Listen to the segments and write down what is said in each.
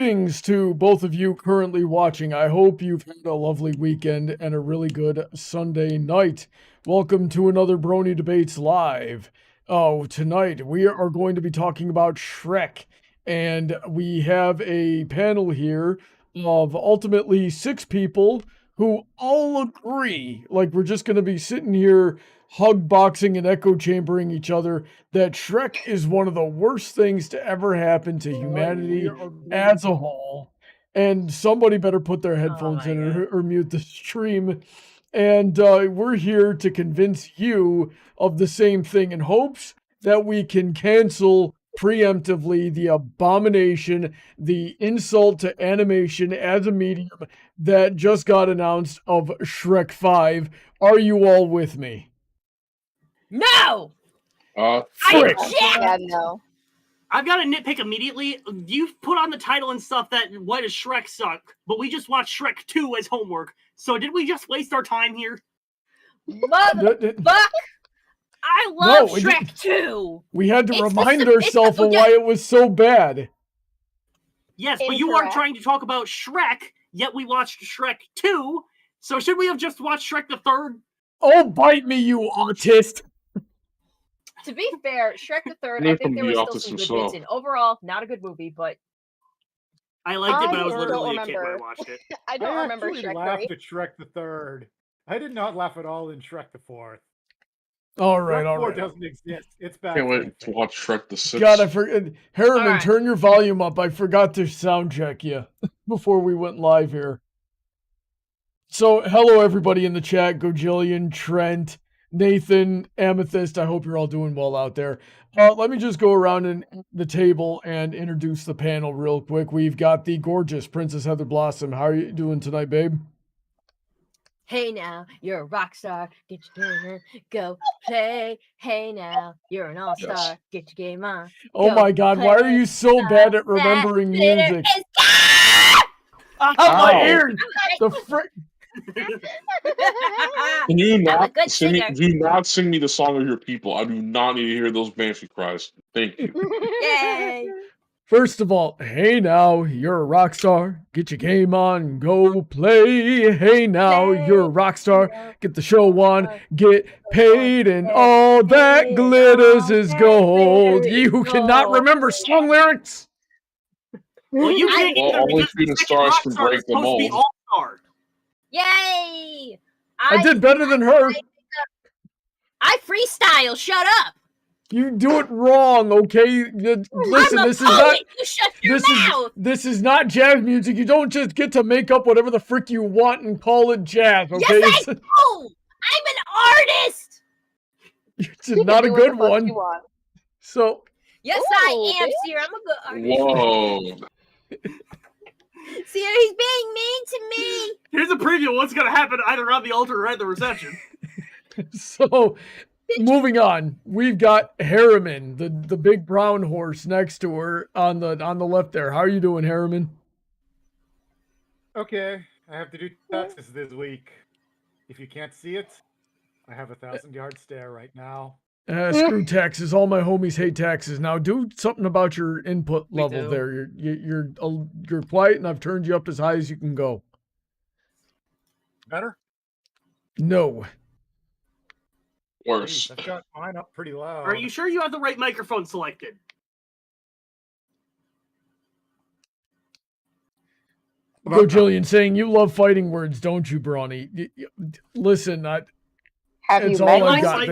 Greetings to both of you currently watching. I hope you've had a lovely weekend and a really good Sunday night. Welcome to another Brony Debates Live. Oh, tonight we are going to be talking about Shrek, and we have a panel here of ultimately 6 people who all agree, like we're just going to be sitting here hug boxing and echo chambering each other, that Shrek is one of the worst things to ever happen to humanity as a whole. And somebody better put their headphones in or mute the stream. And we're here to convince you of the same thing in hopes that we can cancel preemptively the abomination, the insult to animation as a medium that just got announced of Shrek 5. Are you all with me? No! Frick. Yeah, no. I've got to nitpick immediately. You've put on the title and stuff that why does Shrek suck? But we just watched Shrek 2 as homework. So did we just waste our time here? Motherfuck! I love Shrek 2! We had to remind ourselves of why it was so bad. Yes, but you are trying to talk about Shrek, yet we watched Shrek 2. So should we have just watched Shrek the Third? Oh, bite me, you autist! To be fair, Shrek the Third, I think there was still some good bits in. Overall, not a good movie, but I liked it, but I was literally a kid when I watched it. I don't remember Shrek 3. I laughed at Shrek the Third. I did not laugh at all in Shrek the Fourth. All right, Shrek all 4 right. doesn't exist. It's bad. Can't wait to watch Shrek the Sixth. God, I forgot. Hariman, Right. turn your volume up. I forgot to sound check you before we went live here. So, hello everybody in the chat. Gojillion, Trent, Nathan, Amethyst. I hope you're all doing well out there. Let me just go around the table and introduce the panel real quick. We've got the gorgeous Princess Heather Blossom. How are you doing tonight, babe? Hey now, you're a rock star. Get your game on. Go play. Hey now, you're an all-star. Yes. Get your game on. Oh my God, why are you so bad at remembering music? Oh, my ears! The frick! Can you I'm a not good sing me, singer. do not sing me the song of your people. I do not need to hear those banshee cries. Thank you. Yay! First of all, hey now, you're a rock star. Get your game on, go play. Hey now, you're a rock star. Get the show on, get paid, and all that glitters is gold. You cannot remember song lyrics? Well, you can't Well, either only because shooting the second stars rock can star break is the supposed to be mold. all-star. Yay! I did better than her. I freestyle. Shut up. You do it wrong, okay? Listen, I'm a this is poet. not. You shut your mouth. This is not jazz music. You don't just get to make up whatever the frick you want and call it jazz, okay? Yes, I do. I'm an artist. It's not a good one. So, Yes, I am, Sear. I'm a good artist. Whoa. Sear, he's being mean to me. Here's a preview of what's going to happen either on the altar or at the reception. so moving on, we've got Hariman, the big brown horse next to her on the left there. How are you doing, Hariman? Okay, I have to do taxes this week. If you can't see it, I have a 1,000-yard stare right now. Screw taxes. All my homies hate taxes. Now do something about your input level do. there. You're quiet, and I've turned you up as high as you can go. Better? No. Worse. Jeez, I've got mine up pretty loud. Are you sure you have the right microphone selected? Gojillion saying you love fighting words, don't you, Brony? Listen, it's all I've got.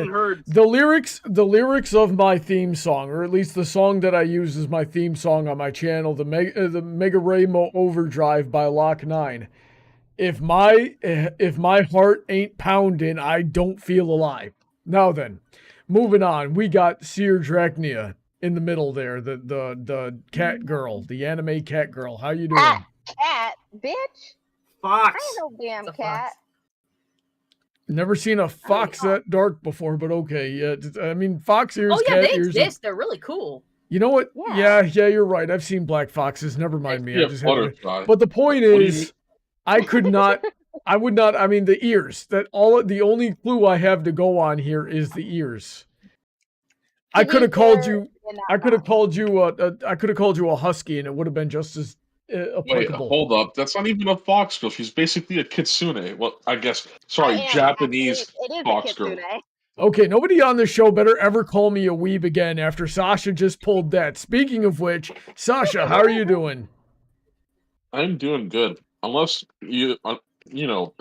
The lyrics of my theme song, or at least the song that I use as my theme song on my channel, the Mega Raymo Overdrive by Lock 9. If my heart ain't pounding, I don't feel alive. Now then, moving on, we got Sear Drachnia in the middle there, the cat girl, the anime cat girl. How you doing? Cat, bitch. Fox. I ain't no damn It's a cat. fox. Never seen a fox that dark before, but okay. Yeah, I mean, fox ears, Oh yeah, cat they ears. exist. They're really cool. You know what? Yeah. Yeah, you're right. I've seen black foxes. Never mind me. I Yeah, just had to... butterfly. But the point What do you is, mean? I would not. I mean, the ears. The only clue I have to go on here is the ears. I could have called you. I could have called you a husky, and it would have been just as Wait, applicable. hold up. That's not even a fox girl. She's basically a kitsune. Well, I guess. Sorry, I am, Japanese actually. It is fox a girl. kitsune. Okay, nobody on this show better ever call me a weeb again after Sasha just pulled that. Speaking of which, Sasha, how are you doing? I'm doing good. Unless you're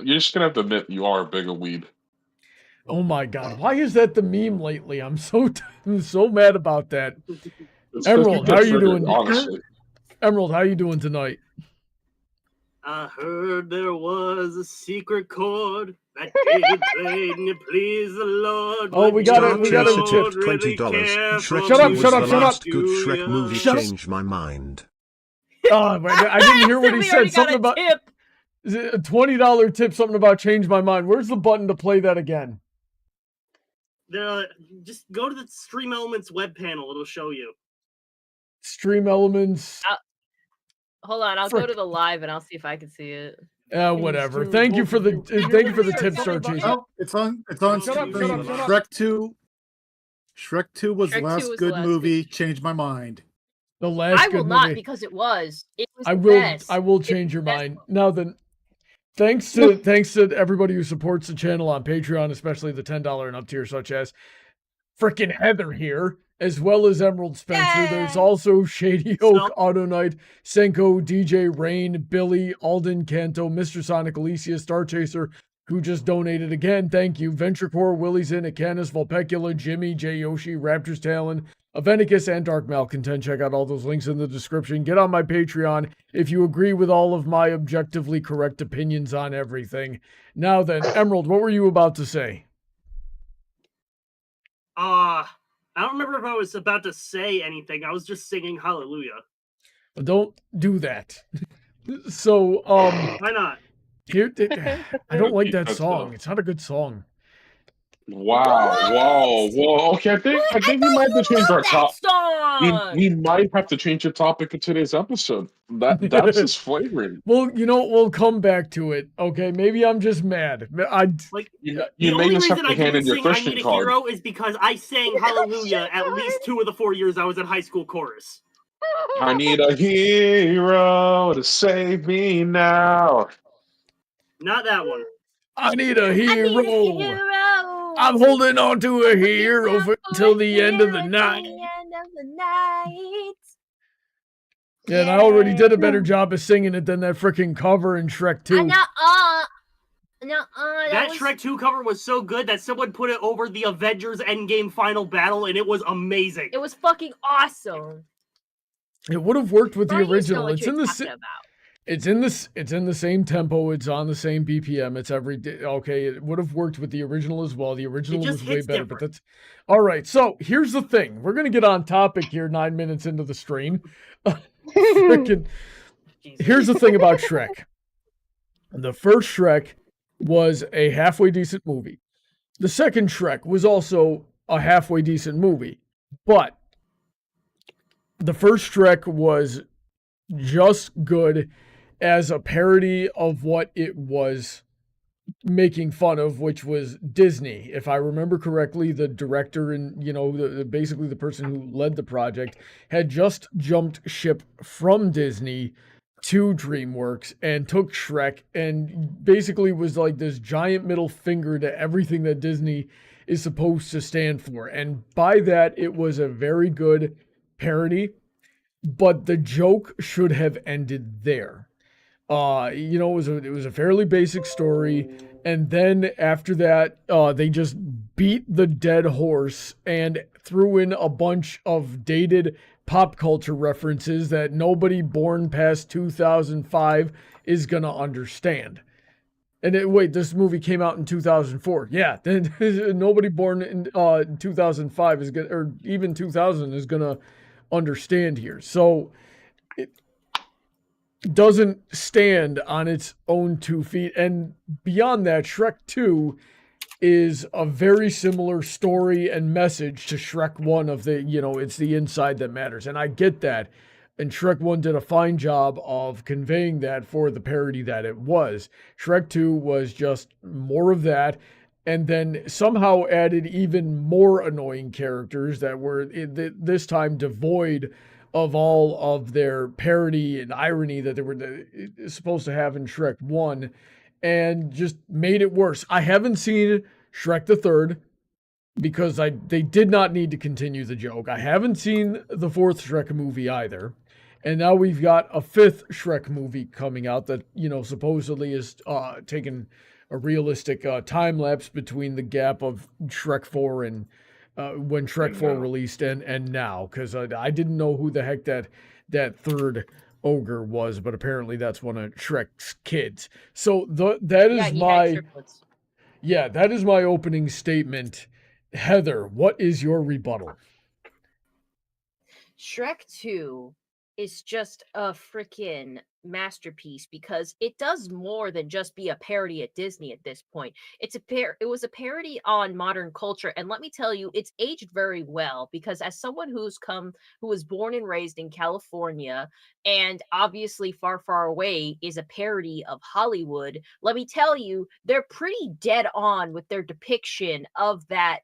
just gonna have to admit you are a bigger weeb. Oh my god, why is that the meme lately? I'm so mad about that. It's 'cause Emerald, get how are you triggered, doing? Honestly. Emerald, how you doing tonight? I heard there was a secret chord that David played and it pleased the Lord. Oh, but we got you it, we got it. don't tipped really $20. care for Shrek Shut up, was shut up, the shut up. last good do Shrek ya? movie Shut up. changed my mind. Oh, I didn't hear what he We said. already got Something a about tip. is it a $20 tip, something about change my mind. Where's the button to play that again? Just go to the Stream Elements web panel. It'll show you. Stream Elements. Hold on, I'll go Frick. to the live and I'll see if I can see it. Whatever. Thank you for the tip, StarChaser. Oh, it's on. It's Oh, on. Shut up, screen. shut up, shut up. Shrek 2. Shrek 2 was Shrek the 2 last was the good last movie. Changed my mind. The last I will good not movie. because it was. It was I the will. best. I will It's change the your best mind. Now then, thanks to everybody who supports the channel on Patreon, especially the $10 and up tier, such as frickin' Heather here, as well as Emerald Spencer. Yay! There's also Shady Oak, So- Autoknight, Senko, DJ Rain, Billy, Alden, Kanto, Mr. Sonic, Alicia, StarChaser, who just donated again. Thank you. VentureCorp, Willyzin, Icanus, Vulpecula, Jimmy, J. Yoshi, Raptors Talon, Aventicus, and Dark Malcontent. Check out all those links in the description. Get on my Patreon if you agree with all of my objectively correct opinions on everything. Now then, Emerald, what were you about to say? I don't remember if I was about to say anything. I was just singing Hallelujah. Don't do that. So, Why not? here, I don't like that That's song. tough. It's not a good song. Wow, whoa. Okay, I think we might have to change our that top. song. We might have to change the topic of today's episode. That's his flavoring. Well, we'll come back to it. Okay, maybe I'm just mad. Like You the may only just have reason to I hand in didn't your sing "I Christian Need a card. Hero" is because I sang Hallelujah at least 2 of the 4 years I was in high school chorus. I need a hero to save me now. Not that one. I need a I need a hero. hero. I'm holding on to a hero until the end of the night. Yeah, and I already did a better job of singing it than that freaking cover in Shrek 2. That Shrek 2 cover was so good that someone put it over the Avengers Endgame final battle, and it was amazing. It was fucking awesome. It would have worked with the Bro, you know original. what It's you're in the talking about. it's in the same tempo. It's on the same BPM. It's every day. Okay, it would have worked with the original as well. The original just was way hits better, but different. that's all right. So here's the thing. We're gonna get on topic here. 9 minutes into the stream. Frickin'. Jesus. Here's the thing about Shrek. The first Shrek was a halfway decent movie. The second Shrek was also a halfway decent movie. But the first Shrek was just good as a parody of what it was making fun of, which was Disney. If I remember correctly, the director and, basically the person who led the project had just jumped ship from Disney to DreamWorks and took Shrek and basically was like this giant middle finger to everything that Disney is supposed to stand for. And by that, it was a very good parody, but the joke should have ended there. It was a fairly basic story, and then after that, they just beat the dead horse and threw in a bunch of dated pop culture references that nobody born past 2005 is gonna understand. And wait, this movie came out in 2004. Yeah, then nobody born in 2005 is gonna, or even 2000 is gonna understand here. So it doesn't stand on its own 2 feet. And beyond that, Shrek 2 is a very similar story and message to Shrek 1 of the, it's the inside that matters. And I get that. And Shrek 1 did a fine job of conveying that for the parody that it was. Shrek 2 was just more of that, and then somehow added even more annoying characters that were this time devoid of all of their parody and irony that they were supposed to have in Shrek 1 and just made it worse. I haven't seen Shrek the Third because they did not need to continue the joke. I haven't seen the fourth Shrek movie either. And now we've got a fifth Shrek movie coming out that, supposedly is taking a realistic time lapse between the gap of Shrek 4 and when Shrek 4 released and now, because I didn't know who the heck that third ogre was, but apparently that's one of Shrek's kids. So that is my opening statement. Heather, what is your rebuttal? Shrek 2 is just a freaking masterpiece because it does more than just be a parody at Disney at this point. It was a parody on modern culture, and let me tell you, it's aged very well because as someone who was born and raised in California and obviously far, far away is a parody of Hollywood, let me tell you, they're pretty dead on with their depiction of that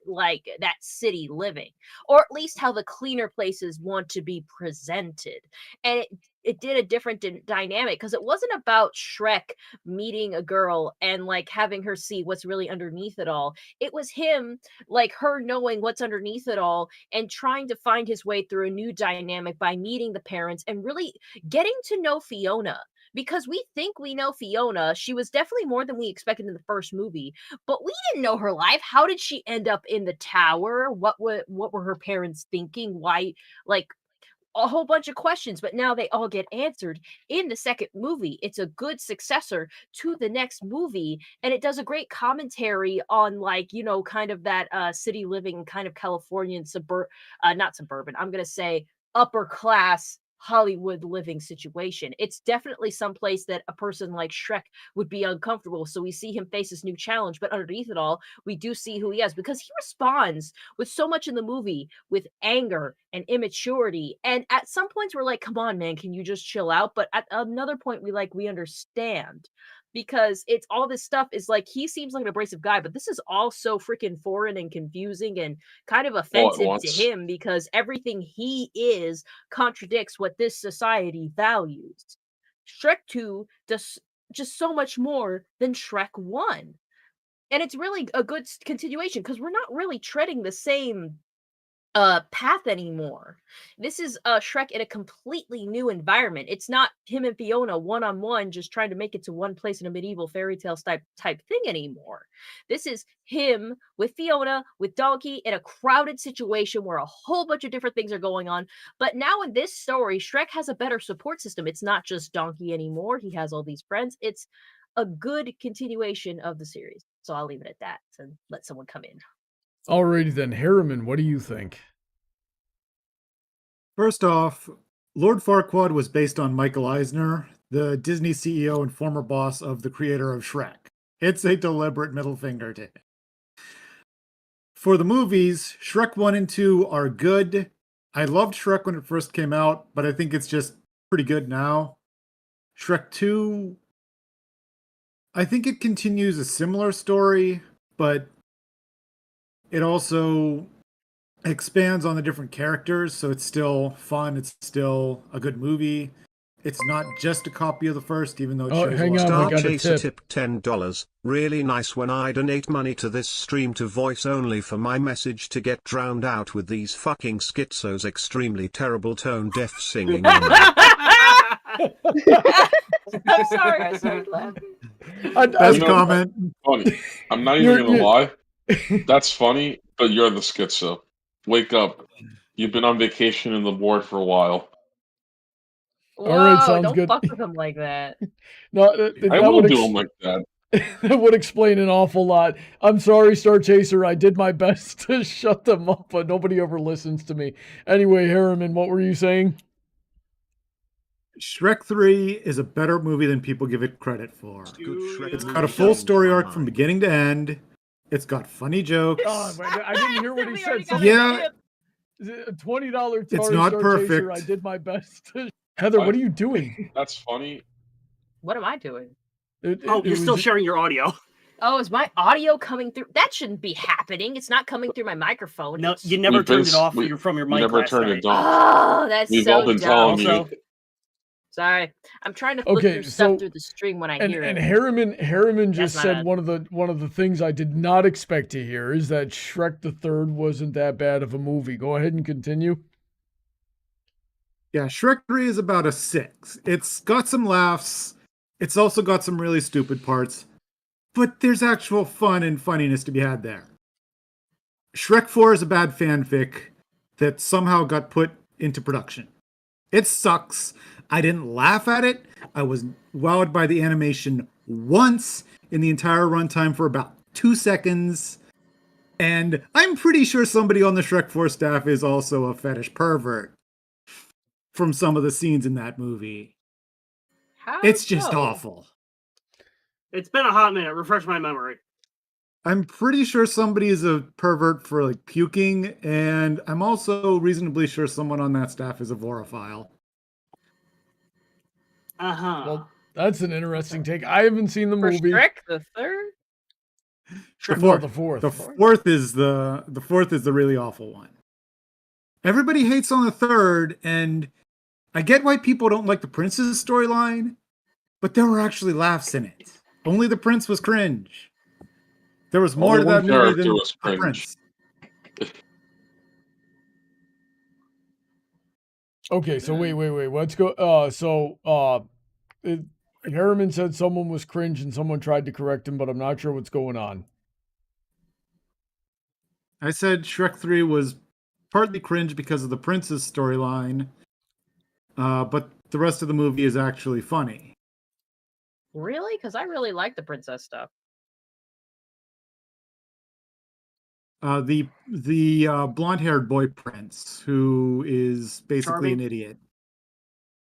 city living, or at least how the cleaner places want to be presented. And it did a different dynamic because it wasn't about Shrek meeting a girl and having her see what's really underneath it all. It was him, her knowing what's underneath it all and trying to find his way through a new dynamic by meeting the parents and really getting to know Fiona. Because we think we know Fiona. She was definitely more than we expected in the first movie, but we didn't know her life. How did she end up in the tower? What were her parents thinking? Why, a whole bunch of questions, but now they all get answered in the second movie. It's a good successor to the next movie, and it does a great commentary on kind of that city living, kind of Californian not suburban, I'm gonna say upper class Hollywood living situation. It's definitely someplace that a person like Shrek would be uncomfortable. So we see him face this new challenge, but underneath it all, we do see who he is because he responds with so much in the movie with anger and immaturity. And at some points we're like, come on, man, can you just chill out? But at another point we understand. Because it's all this stuff is he seems like an abrasive guy, but this is all so freaking foreign and confusing and kind of offensive to him because everything he is contradicts what this society values. Shrek 2 does just so much more than Shrek 1. And it's really a good continuation because we're not really treading the same path anymore. This is Shrek in a completely new environment. It's not him and Fiona one-on-one just trying to make it to one place in a medieval fairy tale type thing anymore. This is him with Fiona, with Donkey in a crowded situation where a whole bunch of different things are going on. But now in this story, Shrek has a better support system. It's not just Donkey anymore. He has all these friends. It's a good continuation of the series. So I'll leave it at that and let someone come in. Alrighty then, Hariman, what do you think? First off, Lord Farquaad was based on Michael Eisner, the Disney CEO and former boss of the creator of Shrek. It's a deliberate middle finger to him. For the movies, Shrek 1 and 2 are good. I loved Shrek when it first came out, but I think it's just pretty good now. Shrek 2, I think it continues a similar story, but it also expands on the different characters, so it's still fun. It's still a good movie. It's not just a copy of the first, even though it shows hang a on, lot. we got a StarChaser tip. tip $10. Really nice when I donate money to this stream to voice only for my message to get drowned out with these fucking schizos extremely terrible tone deaf singing. I'm sorry, I started laughing. Best comment. Funny. I'm not even gonna lie. That's funny, but you're the schizo. Wake up. You've been on vacation in the ward for a while. Whoa, Alright, sounds don't good. fuck with him like that. No, I will do them like that. that would explain an awful lot. I'm sorry, StarChaser. I did my best to shut them up, but nobody ever listens to me. Anyway, Hariman, what were you saying? Shrek 3 is a better movie than people give it credit for. It's got a full story arc from beginning to end. It's got funny jokes. Oh, I didn't hear what he said. Yeah. $20 It's not perfect. I did my best. Heather, what are you doing? That's funny. What am I doing? You're still sharing your audio. Oh, is my audio coming through? That shouldn't be happening. It's not coming through my microphone. No, It's- you never We've been turned it off we- from your You mic never last turned night. it off. Oh, that's We've so all been dumb. telling Also- you. Sorry, I'm trying to flip Okay, through so- stuff through the stream when I And hear and it. Hariman just not said bad. one of the things I did not expect to hear is that Shrek the Third wasn't that bad of a movie. Go ahead and continue. Yeah, Shrek 3 is about a 6. It's got some laughs. It's also got some really stupid parts. But there's actual fun and funniness to be had there. Shrek 4 is a bad fanfic that somehow got put into production. It sucks. I didn't laugh at it. I was wowed by the animation once in the entire runtime for about 2 seconds. And I'm pretty sure somebody on the Shrek 4 staff is also a fetish pervert from some of the scenes in that movie. How It's just so? awful. It's been a hot minute. Refresh my memory. I'm pretty sure somebody is a pervert for like puking, and I'm also reasonably sure someone on that staff is a vorophile. Uh-huh. Well, that's an interesting take. I haven't seen the For movie. Shrek the Third? The No, fourth, the fourth. the fourth is the really awful one. Everybody hates on the third, and I get why people don't like the prince's storyline, but there were actually laughs in it. Only the prince was cringe. There was more Only to that one movie character than was the cringe. prince. Okay, so wait. Let's go. Harriman said someone was cringe and someone tried to correct him, but I'm not sure what's going on. I said Shrek 3 was partly cringe because of the prince's storyline, but the rest of the movie is actually funny. Really? Because I really like the princess stuff. The blonde-haired boy prince who is basically Charming? an idiot.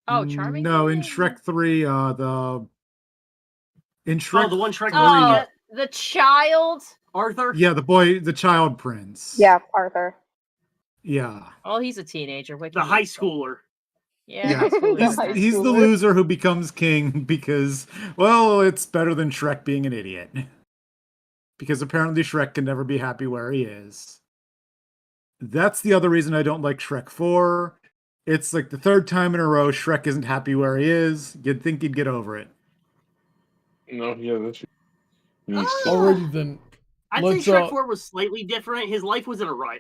Oh, Charming? No, in Yeah. Shrek 3, in Shrek Oh, the one Shrek Oh, movie. the child? Arthur? Yeah, the child prince. Yeah, Arthur. Yeah. Oh, he's a teenager. What The can you high expect? schooler. Yeah, Yeah. high schooler. The high He's the schooler. loser who becomes king because, well, it's better than Shrek being an idiot. Because apparently Shrek can never be happy where he is. That's the other reason I don't like Shrek 4. It's like the third time in a row Shrek isn't happy where he is. You'd think he'd get over it. No, yeah, that's. Needs to. Alrighty then. I'd Let's, say Shrek 4 was slightly different. His life was in a rut.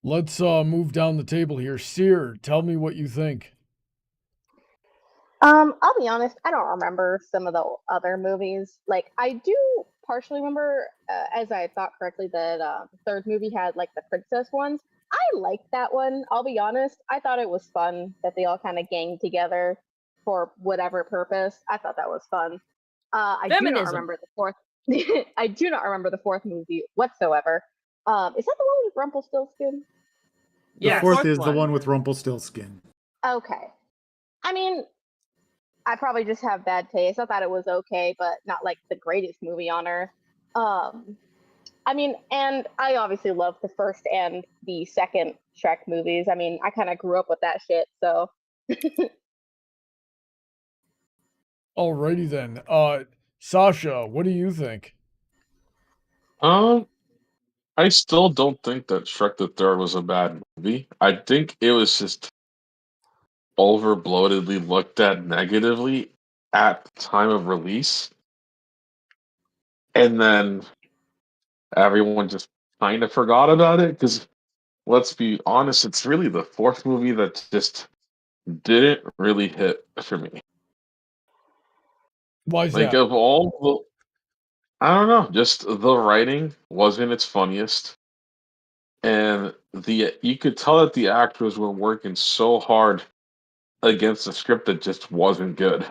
Let's move down the table here. Sear, tell me what you think. I'll be honest, I don't remember some of the other movies. Like, I do partially remember, as I thought correctly, that the third movie had, like, the princess ones. I liked that one, I'll be honest. I thought it was fun that they all kind of ganged together for whatever purpose. I thought that was fun. I do not Feminism. remember the fourth. I do not remember the fourth movie whatsoever. Is that the one with Rumpelstiltskin? The Yeah, fourth fourth is the one. one with Rumpelstiltskin. Okay. I mean, I probably just have bad taste. I thought it was okay, but not like the greatest movie on earth. I mean, and I obviously love the first and the second Shrek movies. I mean, I kind of grew up with that shit, so. Alrighty then. Sasha, what do you think? I still don't think that Shrek the Third was a bad movie. I think it was just overbloatedly looked at negatively at the time of release. And then everyone just kind of forgot about it. Because let's be honest, it's really the fourth movie that just didn't really hit for me. Why is Like, that? of all the. I don't know, just the writing wasn't its funniest. And you could tell that the actors were working so hard against a script that just wasn't good.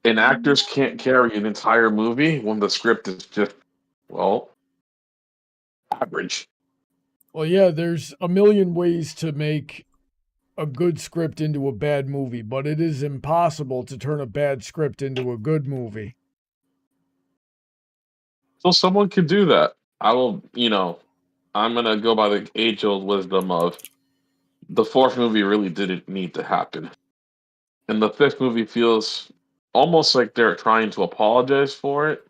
And actors can't carry an entire movie when the script is just, well, average. Well, yeah, there's a million ways to make a good script into a bad movie, but it is impossible to turn a bad script into a good movie. So someone could do that. I'm going to go by the age-old wisdom of the fourth movie really didn't need to happen. And the fifth movie feels almost like they're trying to apologize for it,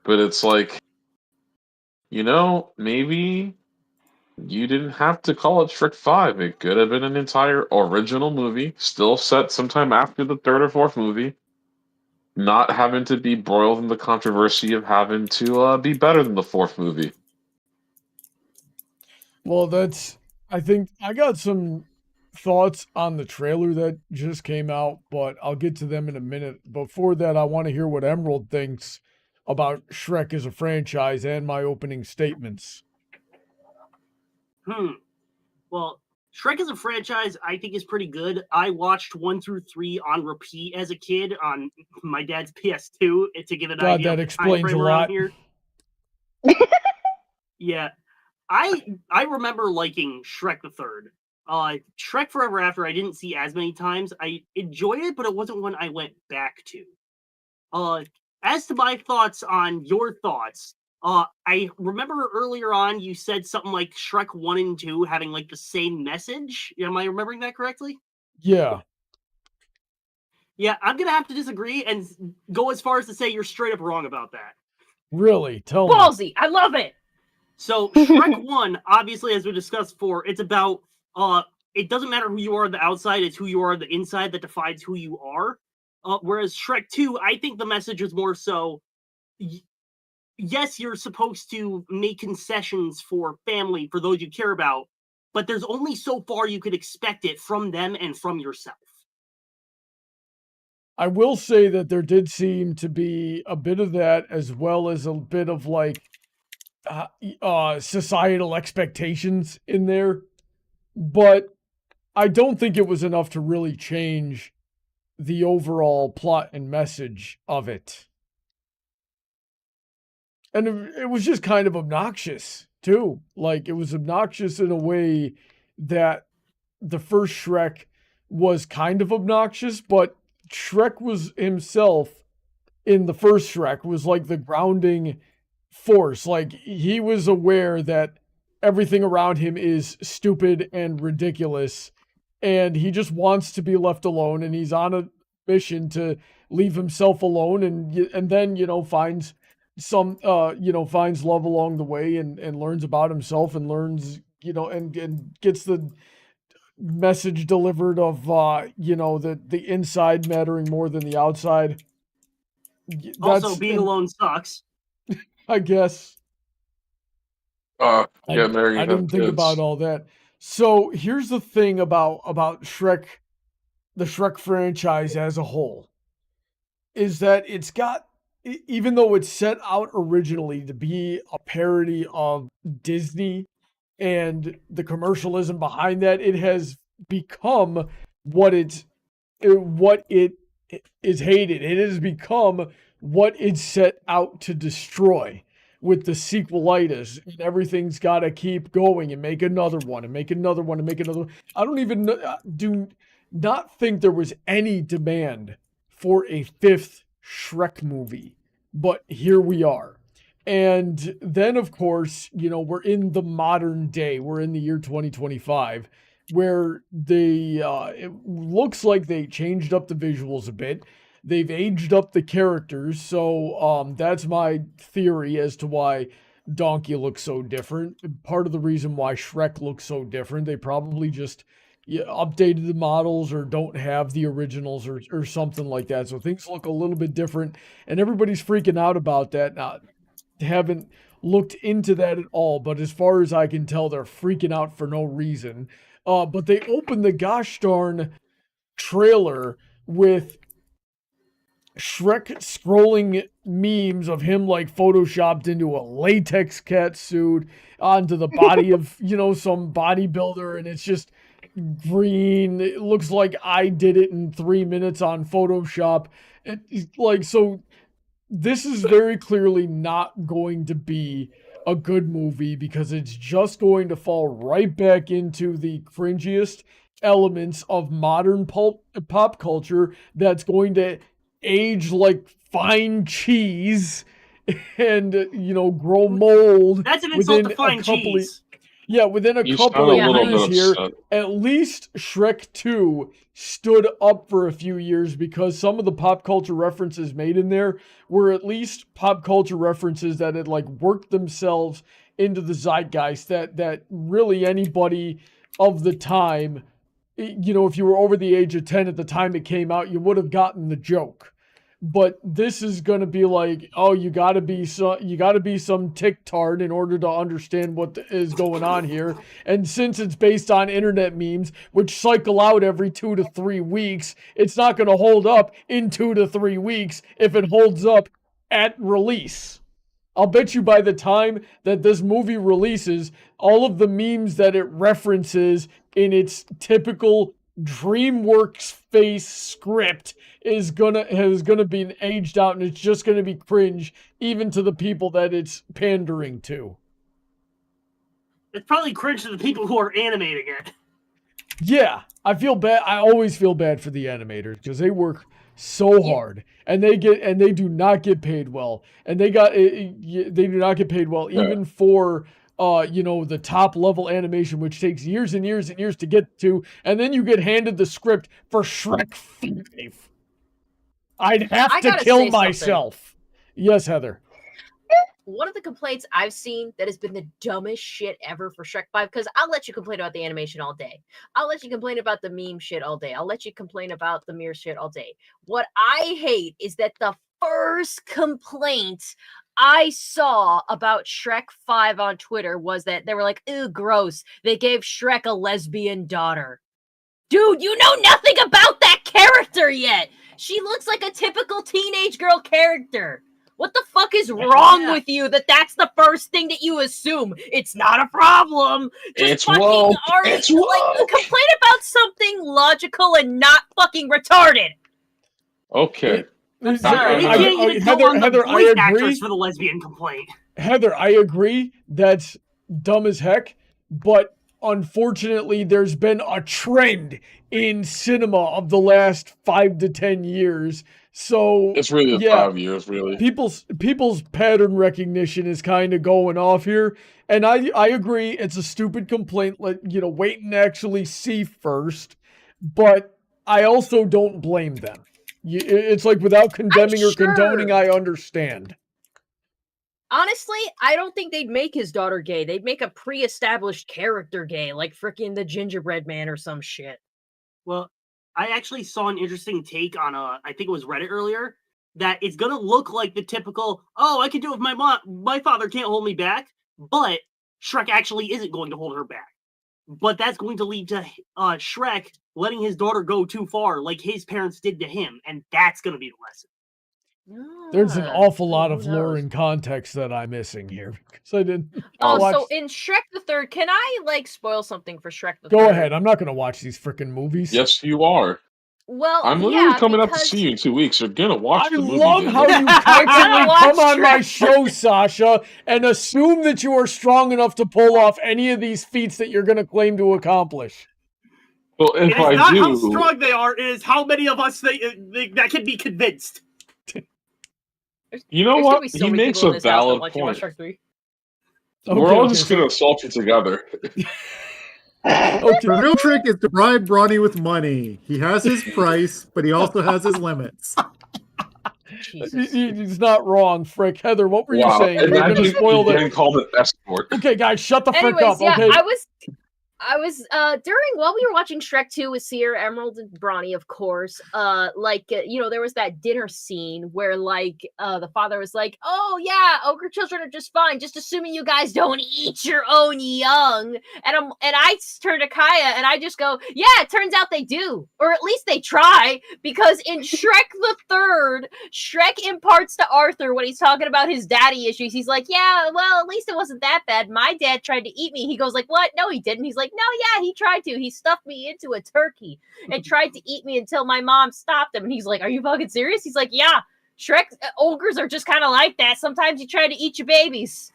but it's like, maybe you didn't have to call it Shrek 5. It could have been an entire original movie, still set sometime after the third or fourth movie, not having to be broiled in the controversy of having to be better than the fourth movie. Well, I think I got some thoughts on the trailer that just came out, but I'll get to them in a minute. Before that, I want to hear what Emerald thinks about Shrek as a franchise and my opening statements. Well, Shrek as a franchise, I think, is pretty good. I watched 1 through 3 on repeat as a kid on my dad's PS2 to give an God, idea. that of the explains time frame a around lot. Here. Yeah, I remember liking Shrek the Third. Shrek Forever After, I didn't see as many times. I enjoyed it, but it wasn't one I went back to. As to my thoughts on your thoughts, I remember earlier on you said something like Shrek 1 and 2 having like the same message. Am I remembering that correctly? Yeah. Yeah, I'm gonna have to disagree and go as far as to say you're straight up wrong about that. Really? Tell me. Ballsy, I love it. So Shrek 1, obviously, as we discussed before, it's about it doesn't matter who you are on the outside, it's who you are on the inside that defines who you are. Whereas Shrek 2, I think the message is more so, yes, you're supposed to make concessions for family, for those you care about, but there's only so far you could expect it from them and from yourself. I will say that there did seem to be a bit of that, as well as a bit of like societal expectations in there, but I don't think it was enough to really change the overall plot and message of it. And it was just kind of obnoxious too. Like, it was obnoxious in a way that the first Shrek was kind of obnoxious, but Shrek was himself in the first Shrek was like the grounding force. Like, he was aware that everything around him is stupid and ridiculous, and he just wants to be left alone, and he's on a mission to leave himself alone, and then finds finds love along the way, and learns about himself, and learns and gets the message delivered of the inside mattering more than the outside. Also, being alone sucks. I guess. Yeah, I marrying didn't think about all that. So here's the thing about Shrek, the Shrek franchise as a whole, is that it's got, even though it's set out originally to be a parody of Disney and the commercialism behind that, it has become what it is hated. It has become what it's set out to destroy with the sequelitis, and everything's got to keep going and make another one and make another one and make another one. I don't even do not think there was any demand for a fifth Shrek movie, but here we are. And then, of course, we're in the modern day. We're in the year 2025, where it looks like they changed up the visuals a bit. They've aged up the characters, so that's my theory as to why Donkey looks so different. Part of the reason why Shrek looks so different, they probably just updated the models or don't have the originals or something like that. So things look a little bit different, and everybody's freaking out about that. Now, haven't looked into that at all, but as far as I can tell, they're freaking out for no reason. But they opened the gosh darn trailer with Shrek scrolling memes of him like photoshopped into a latex cat suit onto the body of some bodybuilder, and it's just green. It looks like I did it in 3 minutes on Photoshop. So this is very clearly not going to be a good movie, because it's just going to fall right back into the cringiest elements of modern pop culture that's going to age like fine cheese and grow mold. That's an insult to fine cheese. Yeah, within a You couple sound a of little years bit here, upset. at least Shrek 2 stood up for a few years because some of the pop culture references made in there were at least pop culture references that had like worked themselves into the zeitgeist that really anybody of the time, you know, if you were over the age of 10 at the time it came out, you would have gotten the joke. But this is going to be like, oh, you got to be some tick-tard in order to understand what is going on here. And since it's based on internet memes, which cycle out every 2 to 3 weeks, it's not going to hold up in 2 to 3 weeks if it holds up at release. I'll bet you by the time that this movie releases, all of the memes that it references in its typical DreamWorks face script is gonna be aged out, and it's just gonna be cringe, even to the people that it's pandering to. It's probably cringe to the people who are animating it. Yeah, I feel bad. I always feel bad for the animators because they work so hard, and they do not get paid well, and they do not get paid well even for the top level animation, which takes years and years and years to get to, and then you get handed the script for Shrek 5. I'd have to kill myself. Yes, Heather. One of the complaints I've seen that has been the dumbest shit ever for Shrek 5, because I'll let you complain about the animation all day. I'll let you complain about the meme shit all day. I'll let you complain about the mirror shit all day. What I hate is that the first complaint I saw about Shrek 5 on Twitter was that they were like, ew, gross. They gave Shrek a lesbian daughter. Dude, you know nothing about that character yet. She looks like a typical teenage girl character. What the fuck is wrong with you that that's the first thing that you assume? It's not a problem. Just It's fucking woke. already It's woke. complain about something logical and not fucking retarded. Okay. I'm sorry, we can't even go on the voice actors for the lesbian complaint. Heather, I agree. That's dumb as heck, but unfortunately, there's been a trend in cinema of the last 5 to 10 years. So it's really 5 years, really. People's pattern recognition is kind of going off here, and I agree. It's a stupid complaint. Wait and actually see first. But I also don't blame them. It's like without condemning or condoning, I understand. Honestly, I don't think they'd make his daughter gay. They'd make a pre-established character gay, like freaking the Gingerbread Man or some shit. Well, I actually saw an interesting take on I think it was Reddit earlier, that it's gonna look like the typical, oh, I can do it if my father can't hold me back, but Shrek actually isn't going to hold her back. But that's going to lead to Shrek letting his daughter go too far, like his parents did to him, and that's gonna be the lesson. There's an awful lot of lore and context that I'm missing here because I didn't. So in Shrek the Third, can I spoil something for Shrek the Third? Go ahead. I'm not going to watch these freaking movies. Yes, you are. Well, I'm literally coming up to see you in 2 weeks. You're gonna watch the movie. I love how you constantly come on my show, Sasha, and assume that you are strong enough to pull off any of these feats that you're going to claim to accomplish. Well, if it is not how strong they are; it is how many of us that can be convinced. You know what? He makes a valid point. We're all just gonna assault you together. The real trick is to bribe Brony with money. He has his price, but he also has his limits. He's not wrong, Frick. Heather, what were you saying? You're going to spoil getting called an escort. Okay, guys, shut the frick up. Yeah, okay. I was while we were watching Shrek 2 with Sear, Emerald, and Brony, of course, there was that dinner scene where the father was like, oh yeah, ogre children are just fine, just assuming you guys don't eat your own young. And I turn to Kaya and I just go, yeah, it turns out they do, or at least they try, because in Shrek the Third, Shrek imparts to Arthur when he's talking about his daddy issues, he's like, yeah, well, at least it wasn't that bad. My dad tried to eat me. He goes like, what? No, he didn't. He's like, no, yeah, he tried to. He stuffed me into a turkey and tried to eat me until my mom stopped him. And he's like, are you fucking serious? He's like, yeah, Shrek ogres are just kind of like that. Sometimes you try to eat your babies.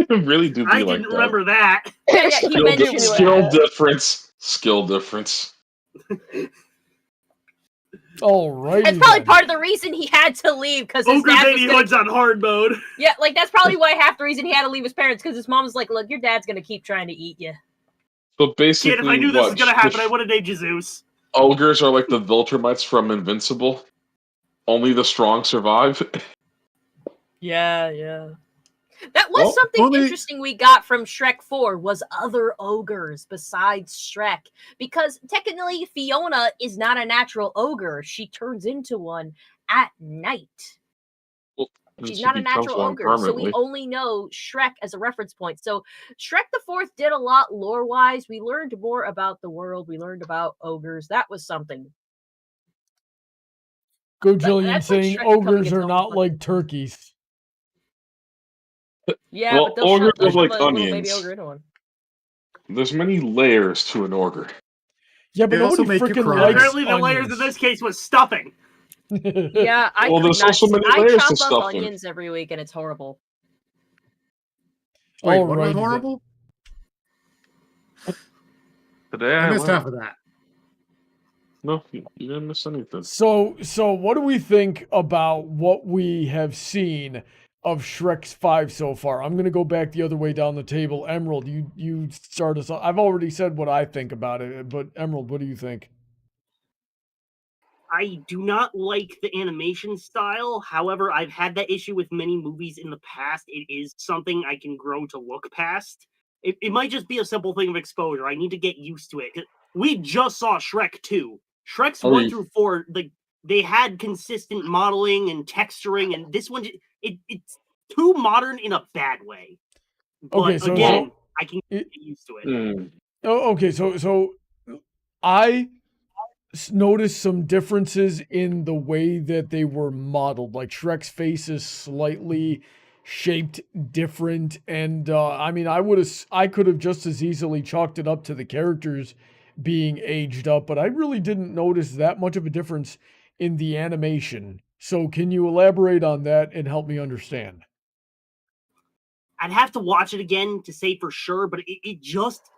Really do be I like didn't remember that. Yeah, he mentioned skill difference. Alrighty. That's probably then. part of the reason he had to leave, because his Ogre dad was Baby gonna... Hood's on hard mode. Yeah, like that's probably why half the reason he had to leave his parents, because his mom was like, "Look, your dad's gonna keep trying to eat you." So basically, Kid, if I knew this was gonna happen, I would have named you Zeus. Ogres are like the Viltrumites from Invincible. Only the strong survive. Yeah. That was something only- interesting we got from Shrek 4 was other ogres besides Shrek. Because technically Fiona is not a natural ogre. She turns into one at night. She's She not a becomes natural one ogre, so we permanently. only know Shrek as a reference point. So Shrek the Fourth did a lot lore-wise. We learned more about the world. We learned about ogres. That was something. Go Jillian that's like saying Shrek becoming ogres its are own not fucking- like turkeys. Yeah, Well, but they'll ogres shove are like a little baby onions. ogre into one. There's many layers to an ogre. Yeah, but They also nobody make you freaking cry. likes Apparently, the layers in onions. this case was stuffing. Yeah, I Well, could there's not. also many I layers to chop up stuffing. onions every week, and it's horrible. Wait, what Alrighty was then. horrible? Today I missed went. half of that. No, you didn't miss anything. So what do we think about what we have seen of Shrek's 5 so far? I'm gonna go back the other way down the table. Emerald, you start us off. I've already said what I think about it, but Emerald, what do you think? I do not like the animation style. However, I've had that issue with many movies in the past. It is something I can grow to look past. It might just be a simple thing of exposure. I need to get used to it. 'Cause we just saw Shrek 2. Shrek's Oh, 1 you- through 4, they had consistent modeling and texturing, and this one, it's too modern in a bad way. But Okay, so- again, I can It- get used to it. Oh, okay, so I noticed some differences in the way that they were modeled. Like Shrek's face is slightly shaped different, and I mean, I could have just as easily chalked it up to the characters being aged up, but I really didn't notice that much of a difference in the animation. So, can you elaborate on that and help me understand? I'd have to watch it again to say for sure, but it just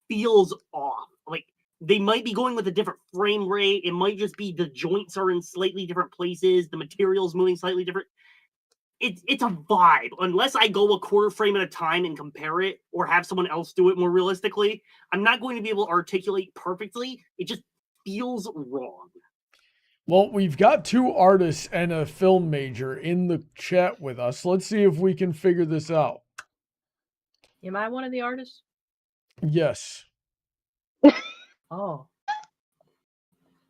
feels off. Like they might be going with a different frame rate. It might just be the joints are in slightly different places. The material's moving slightly different. It's a vibe. Unless I go a quarter frame at a time and compare it or have someone else do it more realistically, I'm not going to be able to articulate perfectly. It just feels wrong. Well, we've got 2 artists and a film major in the chat with us. Let's see if we can figure this out. Am I one of the artists? Yes. Oh.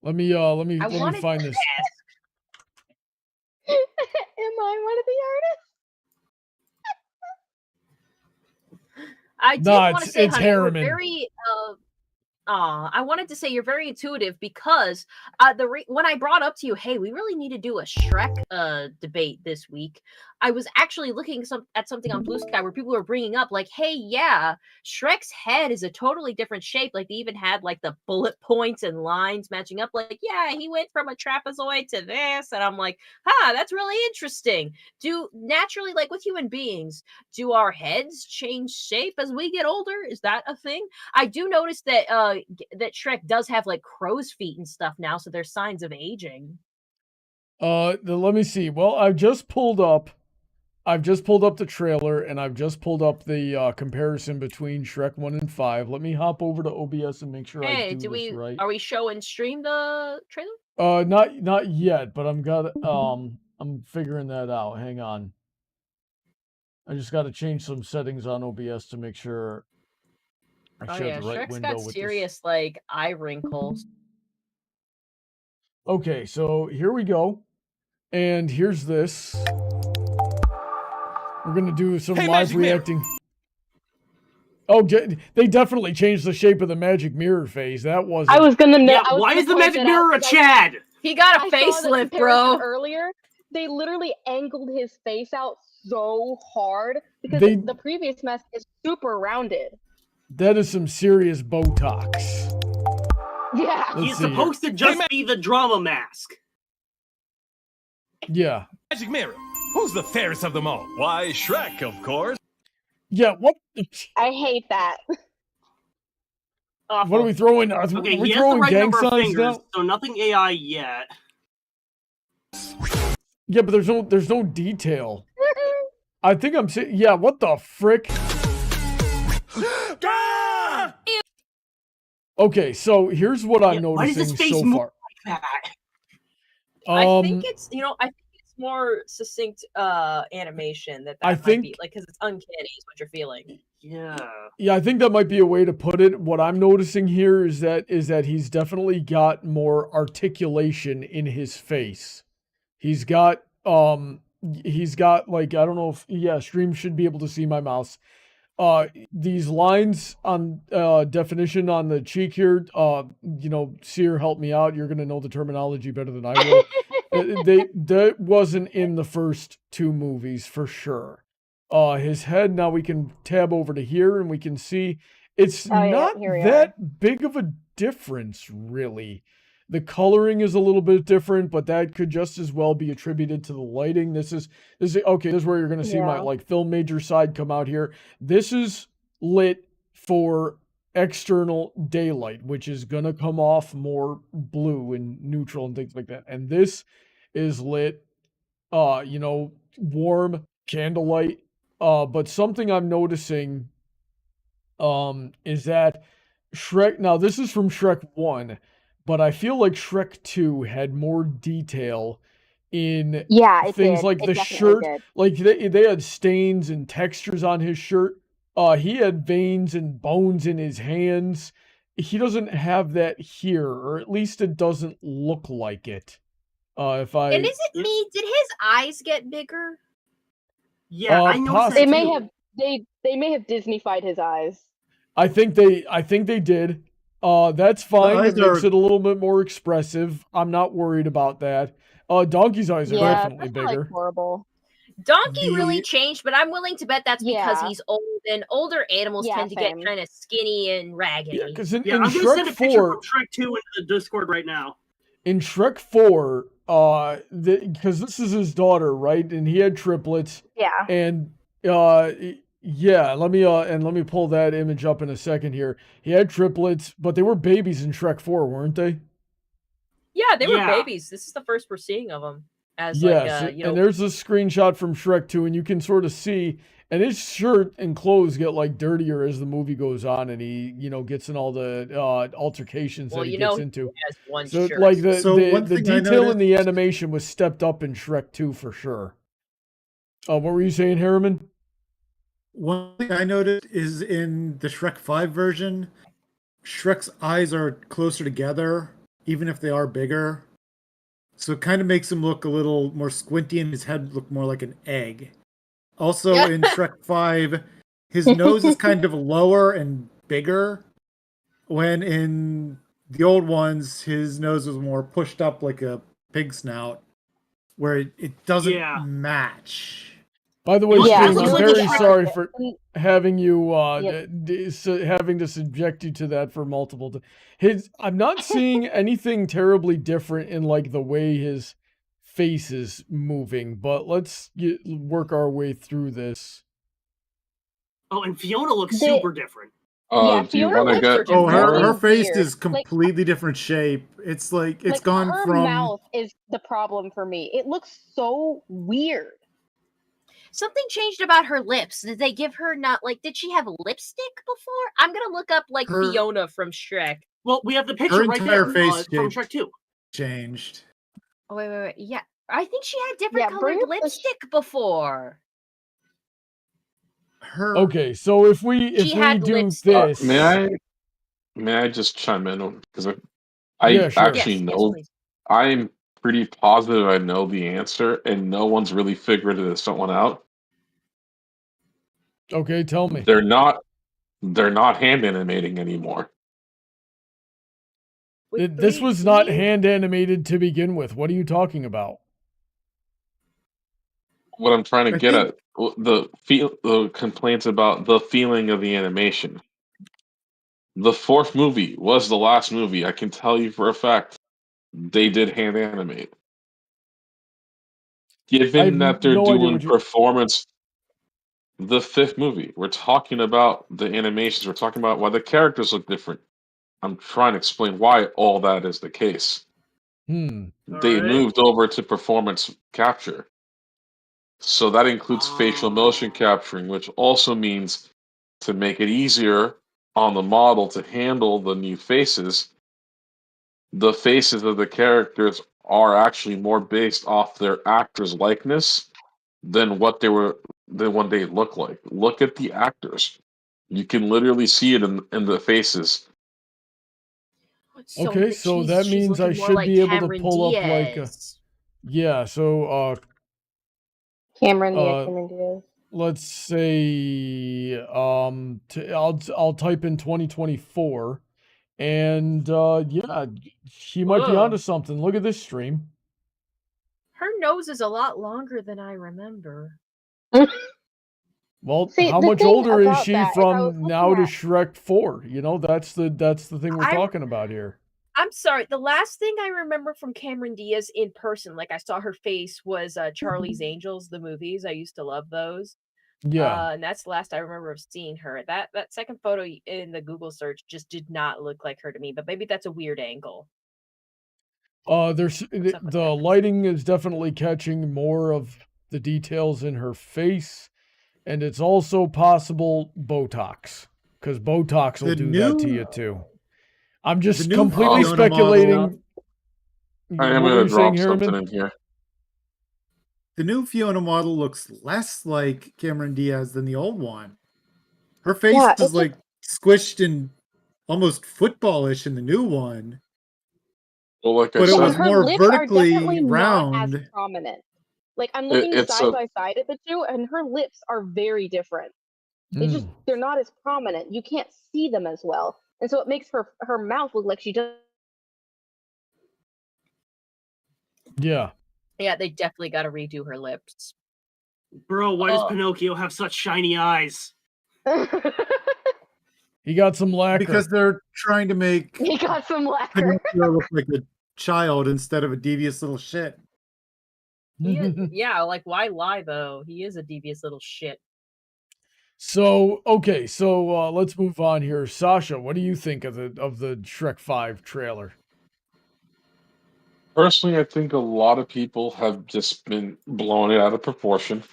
Let me I let me wanted find to this. Am I one of the artists? I did No, want to it's- say, it's honey, you're Hariman. very. I wanted to say you're very intuitive because when I brought up to you, hey, we really need to do a Shrek debate this week. I was actually looking at something on Blue Sky where people were bringing up like, hey, yeah, Shrek's head is a totally different shape. Like they even had like the bullet points and lines matching up. Like, yeah, he went from a trapezoid to this, and I'm like, that's really interesting. Do naturally, like with human beings, do our heads change shape as we get older? Is that a thing? I do notice that that Shrek does have like crow's feet and stuff now, so there's signs of aging. Let me see. Well, I've just pulled up the trailer, and I've just pulled up the comparison between Shrek 1 and 5. Let me hop over to OBS and make sure I Hey, do this right. are we show and stream the trailer? Not yet, but I'm figuring that out. Hang on. I just got to change some settings on OBS to make sure I Oh share yeah, the right Shrek's window got with this. serious like eye wrinkles. Okay, so here we go. And here's this. We're going to do some live Magic Mirror. reacting. Oh, they definitely changed the shape of the magic mirror phase. That wasn't. I was gonna know. Yeah, why is the magic mirror a Chad? He got a I saw the facelift, comparison bro. Earlier, they literally angled his face out so hard because They- the previous mask is super rounded. That is some serious Botox. Yeah. Let's He's see here. supposed to just be the drama mask. Yeah. Magic Mirror. Who's the fairest of them all? Why, Shrek, of course. Yeah, what? I hate that. What are we throwing? Are Okay, we he has the throwing right gang number of signs fingers, now? so nothing AI yet. Yeah, but there's no detail. I think I'm saying, yeah, what the frick? Okay, so here's what I'm Why does his noticing face so move far. like that? I think it's I think it's more succinct animation that I might think- be like because it's uncanny is what you're feeling. Yeah. Yeah, I think that might be a way to put it. What I'm noticing here is that he's definitely got more articulation in his face. He's got like, I don't know if, yeah, stream should be able to see my mouse. These lines on definition on the cheek here, Sear, help me out. You're gonna know the terminology better than I will. That wasn't in the first two movies for sure. His head, now we can tab over to here and we can see it's not here we that big of a difference, really. The coloring is a little bit different, but that could just as well be attributed to the lighting. This is okay. This is where you're going to see my like film major side come out here. This is lit for external daylight, which is going to come off more blue and neutral and things like that. And this is lit, warm candlelight. But something I'm noticing, is that Shrek. Now this is from Shrek 1. But I feel like Shrek 2 had more detail in things like the shirt. Like they had stains and textures on his shirt. He had veins and bones in his hands. He doesn't have that here, or at least it doesn't look like it. And is it me? Did his eyes get bigger? Yeah, I noticed that They too. may have Disney-fied his eyes. I think they did. That's fine. It makes it a little bit more expressive. I'm not worried about that. Donkey's eyes are definitely bigger. Like horrible. Donkey really changed, but I'm willing to bet that's because he's old, and older animals tend to get kind of skinny and raggedy. Yeah, because in I'm going to Shrek send a picture 4, from Shrek 2 into the Discord right now. in Shrek 4, because this is his daughter, right? And he had triplets. Yeah. And yeah, let me pull that image up in a second here. He had triplets, but they were babies in Shrek 4, weren't they? Yeah, they were babies. This is the first we're seeing of them. As and there's a screenshot from Shrek 2, and you can sort of see, and his shirt and clothes get like dirtier as the movie goes on, and he, gets in all the altercations that he gets into. He has one So shirt. like the one thing I detail in noticed- the animation was stepped up in Shrek 2 for sure. What were you saying, Hariman? One thing I noticed is in the Shrek 5 version, Shrek's eyes are closer together, even if they are bigger. So it kind of makes him look a little more squinty and his head look more like an egg. Also in Shrek 5, his nose is kind of lower and bigger, when in the old ones, his nose was more pushed up like a pig snout, where it doesn't match. By the way, Yeah, Stream, it I'm looks very like sorry Shrek. for having you having to subject you to that for multiple I'm not seeing anything terribly different in like the way his face is moving, but let's work our way through this. Oh, and Fiona looks super different. Yeah, Do you Fiona want to looks get? Oh, her really face weird. is completely different shape. It's like it's gone her from mouth is the problem for me. It looks so weird. Something changed about her lips. Did they give her did she have lipstick before? I'm gonna look up Fiona from Shrek. Well, we have the picture right entire there face from shape Shrek 2. changed. Oh, wait. Yeah. I think she had different bring colored up the lipstick before. Her Okay, so if we She had do lipstick. this, May I just chime in because I Yeah, sure. actually Yes, know. please. I'm pretty positive I know the answer, and no one's really figured this one out. okay, tell me. They're not hand animating anymore. This was not hand animated to begin with. What are you talking about? What I'm trying to get at, the complaints about the feeling of the animation. The fourth movie was the last movie. I can tell you for a fact they did hand animate. Given that they're no idea doing what you- performance, the fifth movie, we're talking about the animations. We're talking about why the characters look different. I'm trying to explain why all that is the case. They Alright. moved over to performance capture. So that includes facial motion capturing, which also means to make it easier on the model to handle the new faces, the faces of the characters are actually more based off their actor's likeness than what they look like. Look at the actors. You can literally see it in the faces. So Okay, so that she's means I looking more should like be able to Cameron pull up like Diaz. yeah, so Cameron, yeah, uh Cameron Diaz. let's say I'll type in 2024 and yeah, she might be Whoa. onto something. Look at this stream. Her nose is a lot longer than I remember. Well, See, how the much thing older is about she that is I was from now looking to at Shrek 4? You know, that's the thing we're I- talking about here. I'm sorry. The last thing I remember from Cameron Diaz in person, like I saw her face, was Charlie's Angels, the movies. I used to love those. Yeah. And that's the last I remember of seeing her. That second photo in the Google search just did not look like her to me, but maybe that's a weird angle. There's up with the that? lighting is definitely catching more of the details in her face, and it's also possible Botox, because Botox will The do that to new- you too. I'm just new completely Fiona model- speculating. I am What were going to you saying, drop something Hariman? in here. The new Fiona model looks less like Cameron Diaz than the old one. Her face Yeah, is like squished and almost footballish in the new one, Well, like I but it Yeah, was and said, her more lips are definitely vertically not as round. prominent. Like I'm looking it's side a by side at the two, and her lips are very different. They just Mm, they're not as prominent. You can't see them as well, and so it makes her mouth look like she does. yeah. Yeah, they definitely got to redo her lips. Bro, why does Oh. Pinocchio have such shiny eyes? He got some lacquer. Because they're trying to make He got some lacquer. Pinocchio look like a child instead of a devious little shit. Yeah, like why lie though? He is a devious little shit. So okay, so let's move on here. Sasha, what do you think of the Shrek 5 trailer? personally, I think a lot of people have just been blowing it out of proportion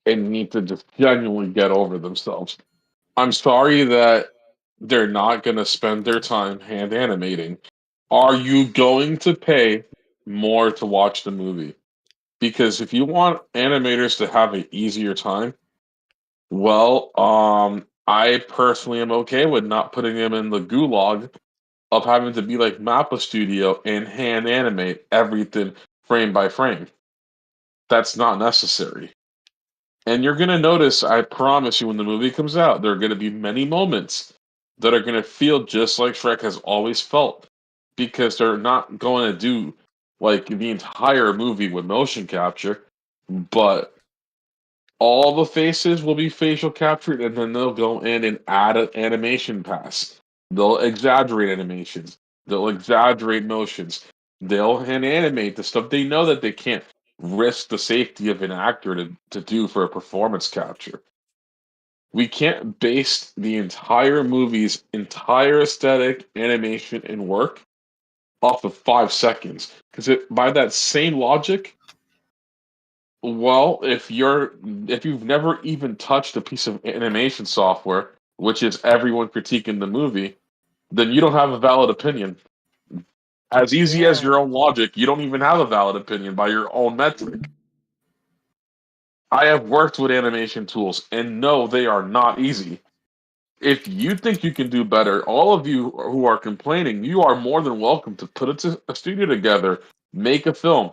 and need to just genuinely get over themselves. I'm sorry that they're not going to spend their time hand animating. Are you going to pay more to watch the movie? Because if you want animators to have an easier time, well, I personally am okay with not putting them in the gulag of having to be like Mappa Studio and hand animate everything frame by frame. That's not necessary. And you're going to notice, I promise you, when the movie comes out, there are going to be many moments that are going to feel just like Shrek has always felt because they're not going to do like the entire movie with motion capture, but all the faces will be facial captured and then they'll go in and add an animation pass. They'll exaggerate animations, they'll exaggerate motions, they'll hand animate the stuff they know that they can't risk the safety of an actor to do for a performance capture. We can't base the entire movie's entire aesthetic, animation, and work off of 5 seconds. Because by that same logic, well, if you've never even touched a piece of animation software, which is everyone critiquing the movie, then you don't have a valid opinion. As easy as your own logic, you don't even have a valid opinion by your own metric. I have worked with animation tools and no, they are not easy. If you think you can do better, all of you who are complaining, you are more than welcome to put a studio together, make a film.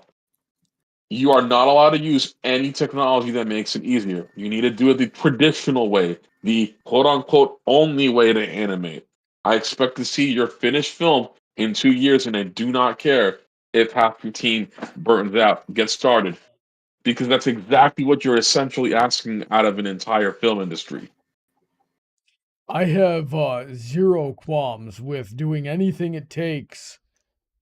You are not allowed to use any technology that makes it easier. You need to do it the traditional way, the quote unquote only way to animate. I expect to see your finished film in 2 years, and I do not care if half your team burns out. Get started. Because that's exactly what you're essentially asking out of an entire film industry. I have zero qualms with doing anything it takes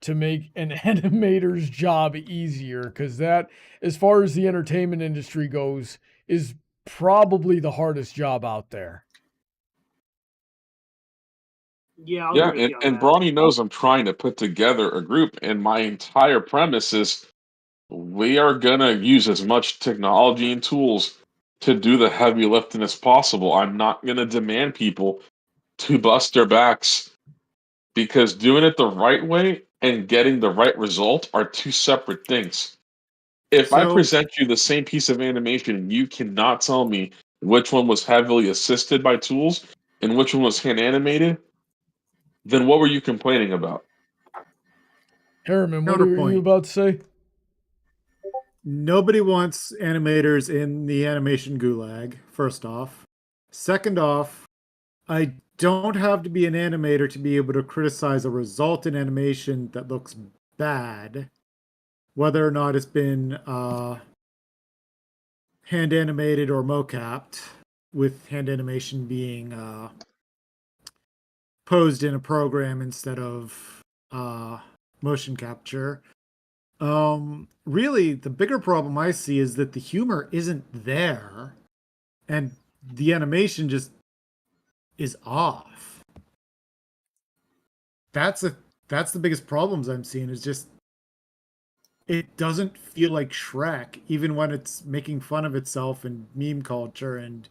to make an animator's job easier, because that, as far as the entertainment industry goes, is probably the hardest job out there. Yeah, I'll Yeah, agree with you on and that. Brony knows I'm trying to put together a group, and my entire premise is we are gonna use as much technology and tools to do the heavy lifting as possible. I'm not gonna demand people to bust their backs because doing it the right way and getting the right result are two separate things. If I So, present you the same piece of animation and you cannot tell me which one was heavily assisted by tools and which one was hand animated, then what were you complaining about? Hariman, what are you counterpoint. about to say? Nobody wants animators in the animation gulag, first off. Second off, I don't have to be an animator to be able to criticize a result in animation that looks bad, whether or not it's been hand animated or mocapped, with hand animation being posed in a program instead of motion capture. Really, the bigger problem I see is that the humor isn't there, and the animation just is off. That's the biggest problems I'm seeing, is just it doesn't feel like Shrek, even when it's making fun of itself and meme culture and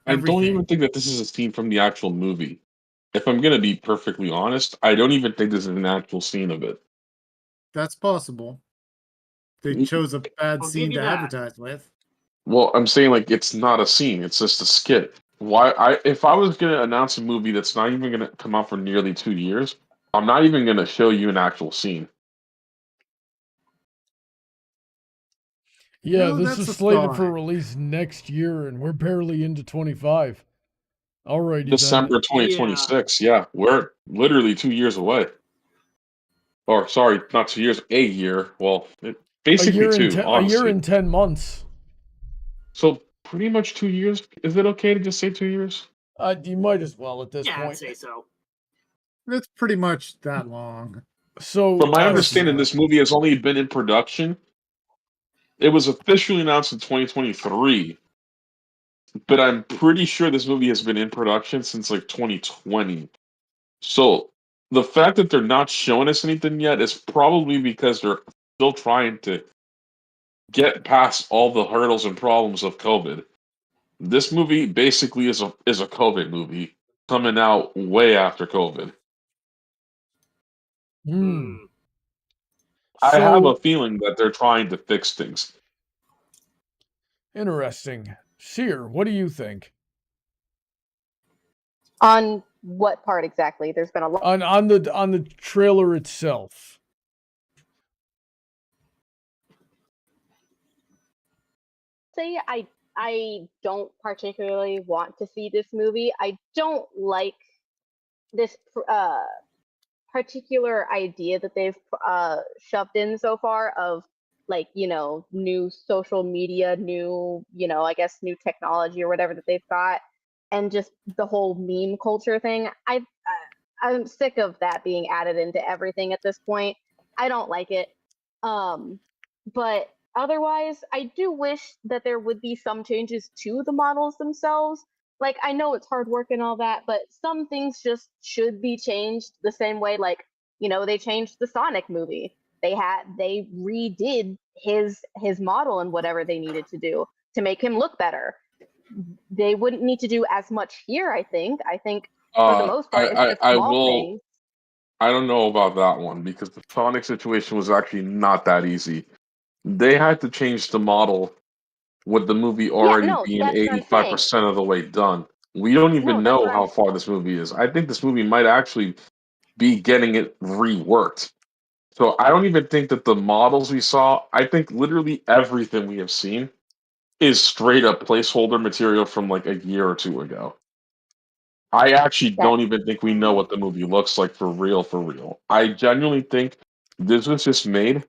I don't everything. even think that this is a scene from the actual movie. If I'm gonna be perfectly honest, I don't even think this is an actual scene of it. That's possible. They Y- chose a bad I'll give scene you to that. advertise with. Well, I'm saying like it's not a scene; it's just a skit. Why? If I was gonna announce a movie that's not even gonna come out for nearly 2 years, I'm not even gonna show you an actual scene. Yeah, No, this that's is a slated for thought. release next year, and we're barely into 25. Alrighty then. December Yeah. 2026. Yeah, we're literally 2 years away. Or sorry, not 2 years, a year. Well, basically two, A year honestly. and 10 months. So pretty much 2 years. Is it okay to just say 2 years? You might as well at this Yeah, I'd point. say so. It's pretty much that long. So, From my Close understanding, enough. this movie has only been in production. It was officially announced in 2023, but I'm pretty sure this movie has been in production since like 2020. So the fact that they're not showing us anything yet is probably because they're still trying to get past all the hurdles and problems of COVID. This movie basically is a COVID movie coming out way after COVID. Hmm. I have a so feeling that they're trying to fix things. interesting. Sear, what do you think? On what part exactly? There's been a lot. On the trailer itself. Say I don't particularly want to see this movie. I don't like this particular idea that they've shoved in so far of, like, new social media, new, I guess new technology or whatever that they've got, and just the whole meme culture thing. I'm sick of that being added into everything at this point. I don't like it. But otherwise, I do wish that there would be some changes to the models themselves. Like, I know it's hard work and all that, but some things just should be changed the same way, like, they changed the Sonic movie. They redid his model and whatever they needed to do to make him look better. They wouldn't need to do as much here, I think. I think for the most part, it's just I small will. things. I don't know about that one because the Sonic situation was actually not that easy. They had to change the model with the movie Yeah, already no, being that's what I'm saying. 85% of the way done. We don't No, even that's know what how I'm far this movie is. I think this movie might actually be getting it reworked. So I don't even think that the models we saw, I think literally everything we have seen is straight up placeholder material from like a year or two ago. I actually that don't even think we know what the movie looks like for real, for real. I genuinely think this was just made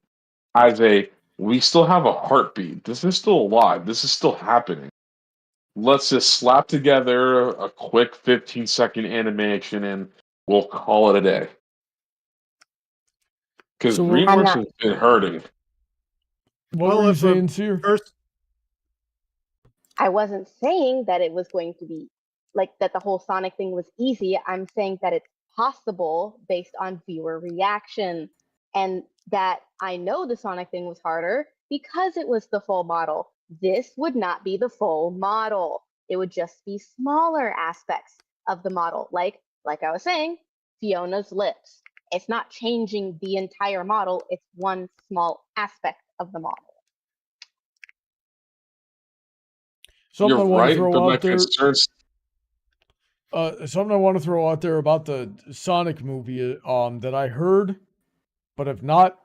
as we still have a heartbeat. This is still alive. This is still happening. Let's just slap together a quick 15-second animation and we'll call it a day. Because So I'm DreamWorks not has been hurting. what were Well, you if a saying, Sear? person I wasn't saying that it was going to be like that the whole Sonic thing was easy. I'm saying that it's possible based on viewer reaction, and that I know the Sonic thing was harder because it was the full model. This would not be the full model. It would just be smaller aspects of the model. Like I was saying, Fiona's lips. It's not changing the entire model. It's one small aspect of the model. Something You're I want to right, throw but my out there. concerns. Something I want to throw out there about the Sonic movie that I heard, but have not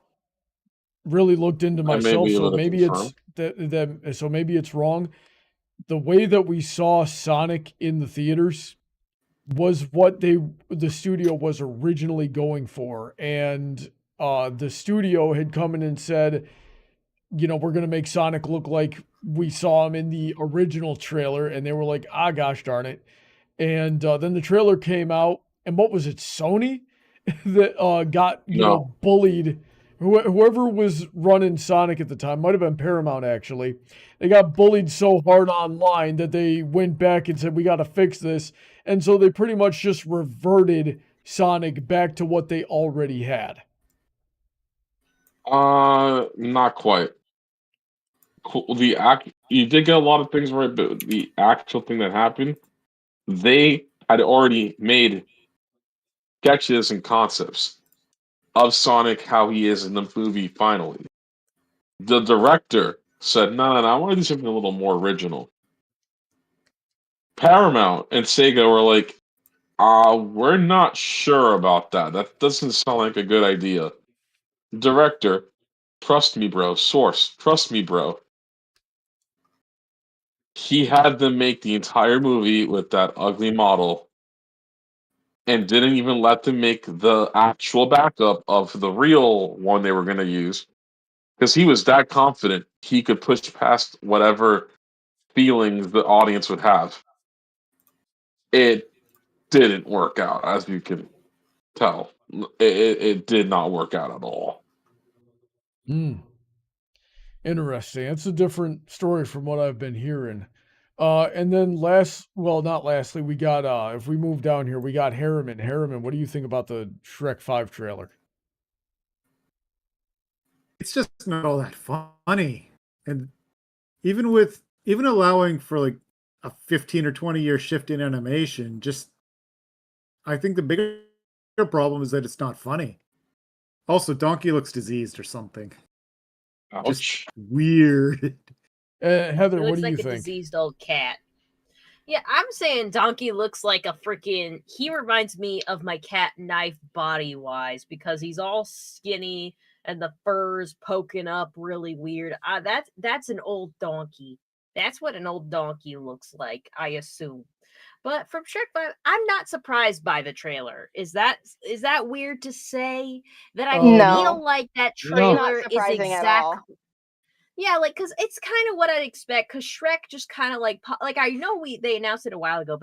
really looked into I may myself. be So able to maybe confirm. so maybe it's wrong. The way that we saw Sonic in the theaters was what the studio was originally going for, and the studio had come in and said, you know, we're gonna make Sonic look like we saw him in the original trailer, and they were like, ah, gosh darn it. And then the trailer came out, and what was it, Sony that got No. bullied? Whoever was running Sonic at the time, might have been Paramount actually. They got bullied so hard online that they went back and said, we got to fix this. And so they pretty much just reverted Sonic back to what they already had. Not quite. You did get a lot of things right, but the actual thing that happened, they had already made sketches and concepts of Sonic, how he is in the movie. Finally, the director said, "No, I want to do something a little more original." Paramount and Sega were like, we're not sure about that. That doesn't sound like a good idea." Director, trust me, bro. Source, trust me, bro. He had them make the entire movie with that ugly model and didn't even let them make the actual backup of the real one they were going to use because he was that confident he could push past whatever feelings the audience would have. It didn't work out, as you can tell. It did not work out at all. Interesting. It's a different story from what I've been hearing. And then not lastly, we got, if we move down here, we got Hariman. Hariman, what do you think about the Shrek 5 trailer? It's just not all that funny. And even allowing for like a 15 or 20 year shift in animation, I think the bigger problem is that it's not funny. Also, Donkey looks diseased or something. Ouch. Just weird. Heather, He what looks do like you a think? diseased old cat. Yeah, I'm saying Donkey looks like a freaking. He reminds me of my cat Knife body wise because he's all skinny and the fur's poking up really weird. That's an old donkey. That's what an old donkey looks like, I assume. But from Shrek 5, I'm not surprised by the trailer. Is that weird to say? That I No. feel like that Not trailer is surprising at all. exactly. Yeah, like, because it's kind of what I'd expect, because Shrek just kind of like I know they announced it a while ago,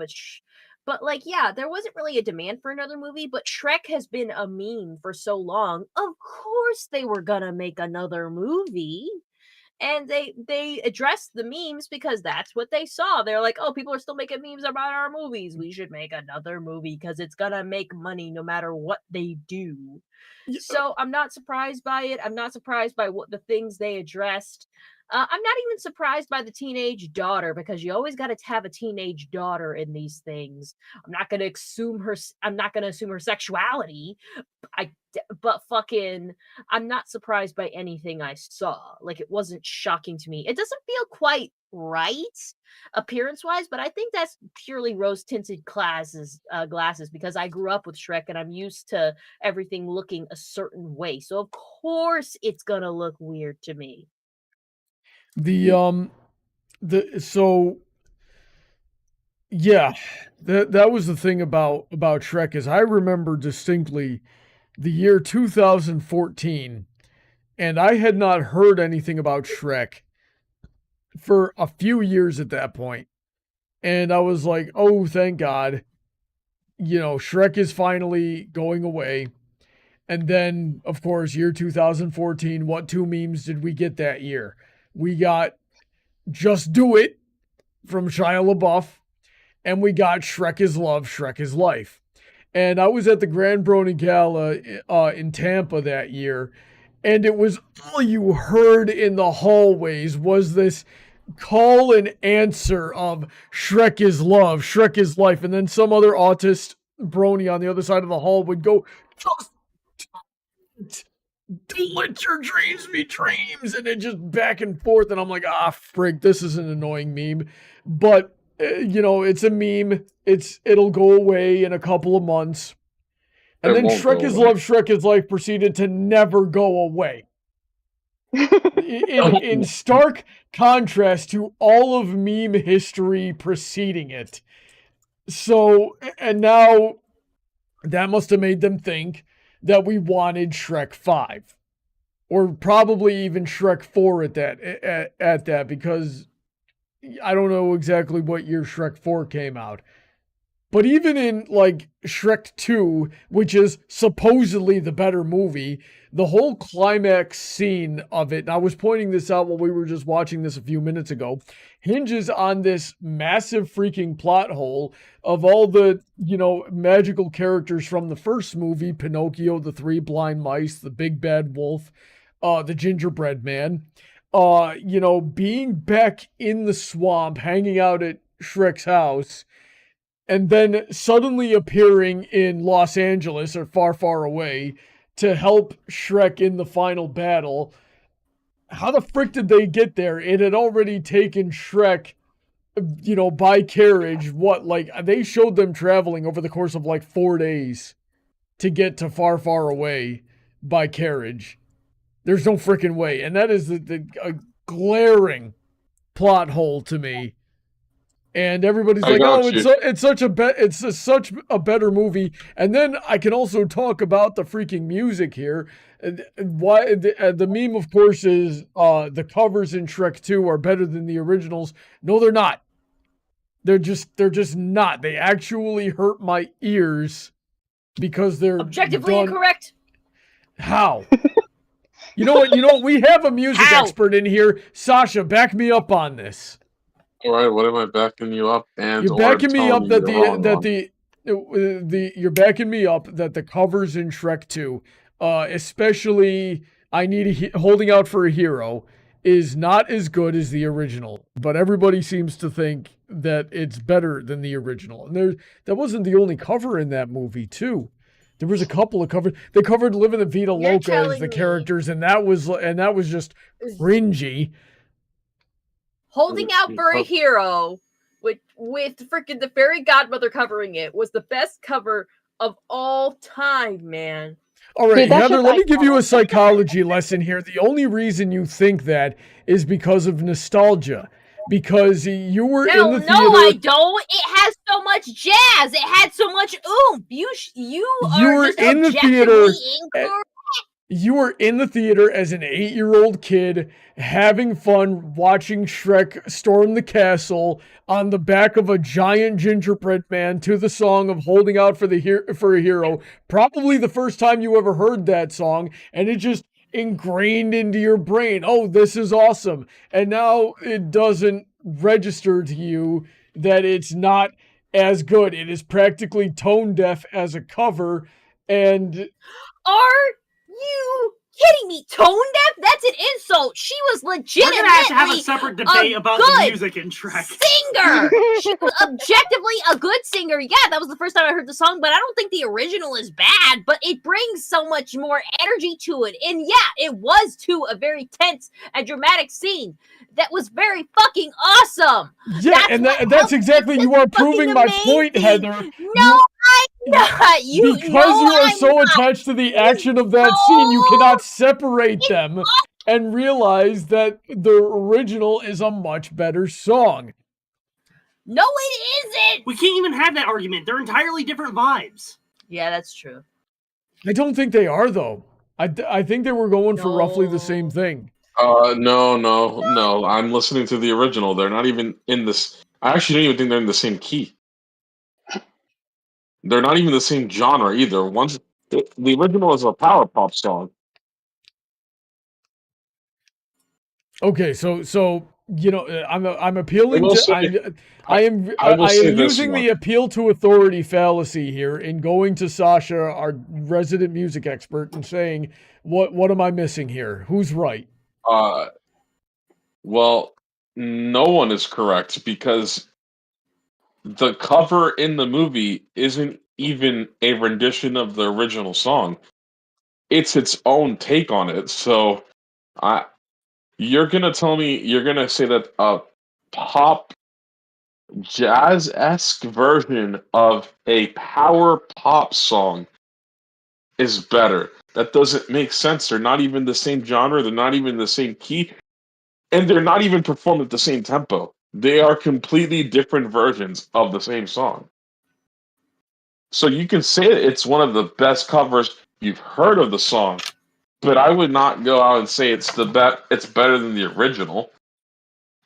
but like, yeah, there wasn't really a demand for another movie, but Shrek has been a meme for so long. Of course they were gonna make another movie. And they addressed the memes because that's what they saw. They're like, oh, people are still making memes about our movies. We should make another movie because it's gonna make money no matter what they do. So I'm not surprised by it. I'm not surprised by what the things they addressed. I'm not even surprised by the teenage daughter because you always got to have a teenage daughter in these things. I'm not going to assume her sexuality. But fucking, I'm not surprised by anything I saw. Like, it wasn't shocking to me. It doesn't feel quite right appearance wise, but I think that's purely rose tinted glasses because I grew up with Shrek and I'm used to everything looking a certain way. So of course it's gonna look weird to me. That was the thing about Shrek is I remember distinctly the year 2014, and I had not heard anything about Shrek for a few years at that point. And I was like, oh, thank God. Shrek is finally going away. And then, of course, year 2014, what two memes did we get that year? We got Just Do It from Shia LaBeouf. and we got Shrek is Love, Shrek is Life. And I was at the Grand Brony Gala in Tampa that year, and it was all you heard in the hallways was this call and answer of Shrek is Love, Shrek is Life, and then some other autist brony on the other side of the hall would go, just don't let your dreams be dreams, and it just back and forth, and I'm like, frig, this is an annoying meme, but it's a meme. It'll go away in a couple of months, and then Shrek is Love, Shrek is Life proceeded to never go away. In stark contrast to all of meme history preceding it. So, and now that must have made them think that we wanted Shrek 5. Or probably even Shrek 4 at that, because I don't know exactly what year Shrek 4 came out. But even in, like, Shrek 2, which is supposedly the better movie, the whole climax scene of it, and I was pointing this out while we were just watching this a few minutes ago, hinges on this massive freaking plot hole of all the, magical characters from the first movie, Pinocchio, the 3 blind mice, the big bad wolf, the gingerbread man, being back in the swamp, hanging out at Shrek's house, and then suddenly appearing in Los Angeles or far, far away to help Shrek in the final battle. How the frick did they get there? It had already taken Shrek, by carriage. They showed them traveling over the course of 4 days to get to far, far away by carriage. There's no freaking way. And that is a glaring plot hole to me. And everybody's like, it's such a better movie. And then I can also talk about the freaking music here. Why the meme, of course, is the covers in Shrek 2 are better than the originals. No, they're not. They're just not. They actually hurt my ears because they're objectively incorrect. How? You know what? We have a music expert in here. Sasha, back me up on this. All right, what am I backing you up? You're backing me up that you're backing me up that the covers in Shrek 2, especially I Need Holding Out for a Hero, is not as good as the original. But everybody seems to think that it's better than the original. And that wasn't the only cover in that movie, too. There was a couple of covers. They covered Livin' La Vida Loca as the characters, and that was just cringy. Holding Out for a Hero with freaking the fairy godmother covering it was the best cover of all time, man. All right, Heather, let me give you a psychology lesson here. The only reason you think that is because of nostalgia. Because you were in the theater. No, I don't. It has so much jazz. It had so much oomph. You were in the theater. You were in the theater as an 8-year-old kid having fun watching Shrek storm the castle on the back of a giant gingerbread man to the song of Holding Out for a Hero. Probably the first time you ever heard that song, and it just ingrained into your brain. Oh, this is awesome. And now it doesn't register to you that it's not as good. It is practically tone deaf as a cover. And are you kidding me? Tone deaf? That's an insult. She was legitimately We're gonna have to have a separate debate about the music in Shrek. Singer! She was objectively a good singer. Yeah, that was the first time I heard the song, but I don't think the original is bad, but it brings so much more energy to it. And yeah, it was to a very tense and dramatic scene that was very fucking awesome. Yeah, that's exactly, you are proving my point, Heather. No, I'm not. Because you are so attached to the action of that scene, you cannot separate them and realize that the original is a much better song. No, it isn't. We can't even have that argument. They're entirely different vibes. Yeah, that's true. I don't think they are, though. I think they were going for roughly the same thing. No. I'm listening to the original. They're not even in this. I actually don't even think they're in the same key. They're not even the same genre either. The original is a power pop song. Okay, so you know, I'm appealing will to say- I am I will say this using one. the appeal to authority fallacy here in going to Sasha, our resident music expert, and saying, what am I missing here? Who's right? Well, no one is correct because the cover in the movie isn't even a rendition of the original song. It's its own take on it. So, you're gonna say that a pop jazz-esque version of a power pop song is better. That doesn't make sense. They're not even the same genre, they're not even the same key, and they're not even performed at the same tempo. They are completely different versions of the same song. So you can say it's one of the best covers you've heard of the song, but I would not go out and say it's better than the original.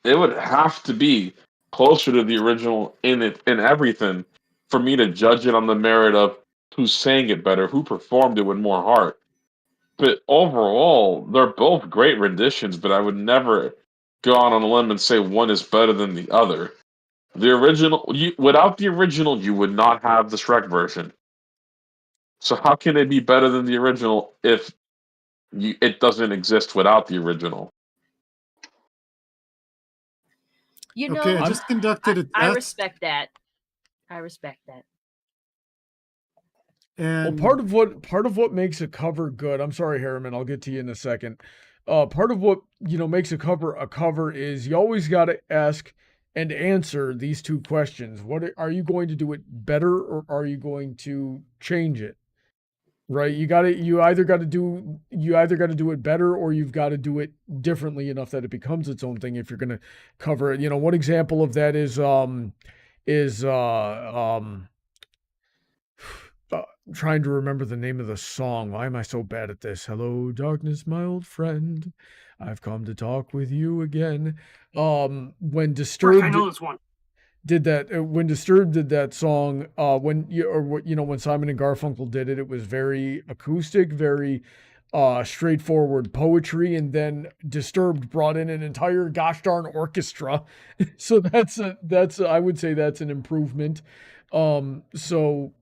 It would have to be closer to the original in everything for me to judge it on the merit of who sang it better, who performed it with more heart. But overall, they're both great renditions, but I would never go out on a limb and say one is better than the other. The original, without the original, you would not have the Shrek version. So how can it be better than the original if it doesn't exist without the original? You know, Okay, I just conducted a test. I respect that. I respect that. And Well, part of what makes a cover good. I'm sorry, Hariman. I'll get to you in a second. Part of what makes a cover is you always got to ask and answer these two questions. What are you going to do it better, or are you going to change it? Right? You either got to do it better, or you've got to do it differently enough that it becomes its own thing if you're going to cover it. You know, one example of that is trying to remember the name of the song. Why am I so bad at this? Hello, darkness, my old friend. I've come to talk with you again. When Disturbed I know this one. did that, when Disturbed did that song, when Simon and Garfunkel did it, it was very acoustic, very straightforward poetry, and then Disturbed brought in an entire gosh darn orchestra. So that's I would say that's an improvement. So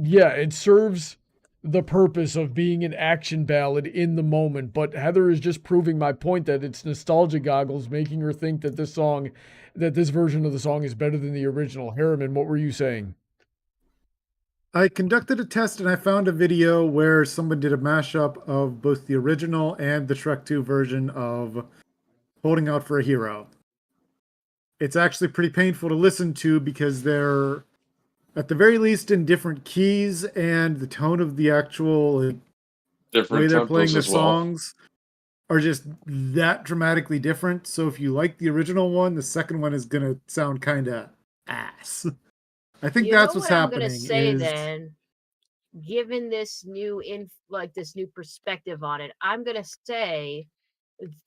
yeah, it serves the purpose of being an action ballad in the moment, but Heather is just proving my point that it's nostalgia goggles making her think that this version of the song is better than the original. Hariman, what were you saying? I conducted a test and I found a video where someone did a mashup of both the original and the Shrek 2 version of Holding Out for a Hero. It's actually pretty painful to listen to because they're, at the very least, in different keys, and the tone of the actual Different way they're tempos playing the as well. songs are just that dramatically different. So if you like the original one, the second one is going to sound kind of ass. I think that's what's happening. I'm gonna say then, given this new this new perspective on it, I'm gonna say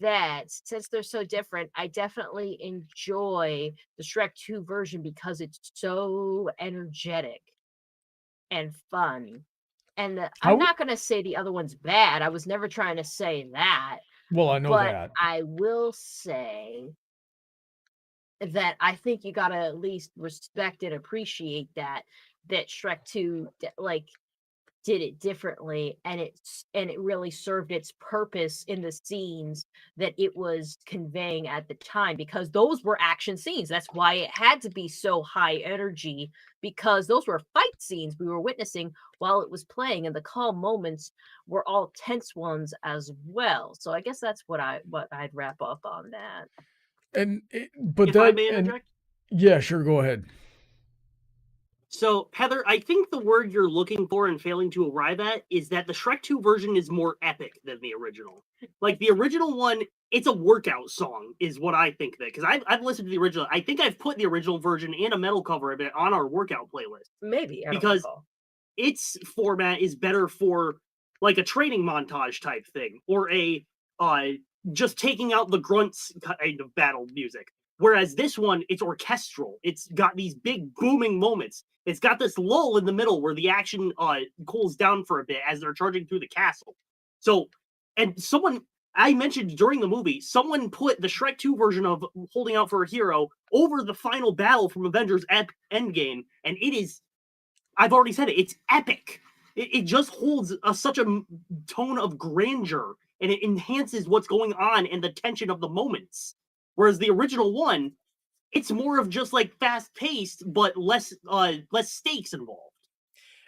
that since they're so different, I definitely enjoy the Shrek 2 version because it's so energetic and fun. And I'm not gonna say the other one's bad. I was never trying to say that. Well, I know but that. I will say that I think you gotta at least respect and appreciate that Shrek 2 did it differently, and it really served its purpose in the scenes that it was conveying at the time, because those were action scenes. That's why it had to be so high energy, because those were fight scenes we were witnessing while it was playing, and the calm moments were all tense ones as well. So I guess that's what I'd wrap up on that. Yeah, sure, go ahead. So, Heather, I think the word you're looking for and failing to arrive at is that the Shrek 2 version is more epic than the original. Like, the original one, it's a workout song, is what I think of it. Because I've listened to the original. I think I've put the original version and a metal cover of it on our workout playlist. Maybe. Because its format is better for, like, a training montage type thing. Or a just taking out the grunts kind of battle music. Whereas this one, it's orchestral. It's got these big booming moments. It's got this lull in the middle where the action cools down for a bit as they're charging through the castle. So, and someone I mentioned during the movie, someone put the Shrek 2 version of Holding Out for a Hero over the final battle from Avengers Endgame, and it is, I've already said it, it's epic. It just holds such a tone of grandeur, and it enhances what's going on and the tension of the moments. Whereas the original one, it's more of just like fast-paced, but less stakes involved.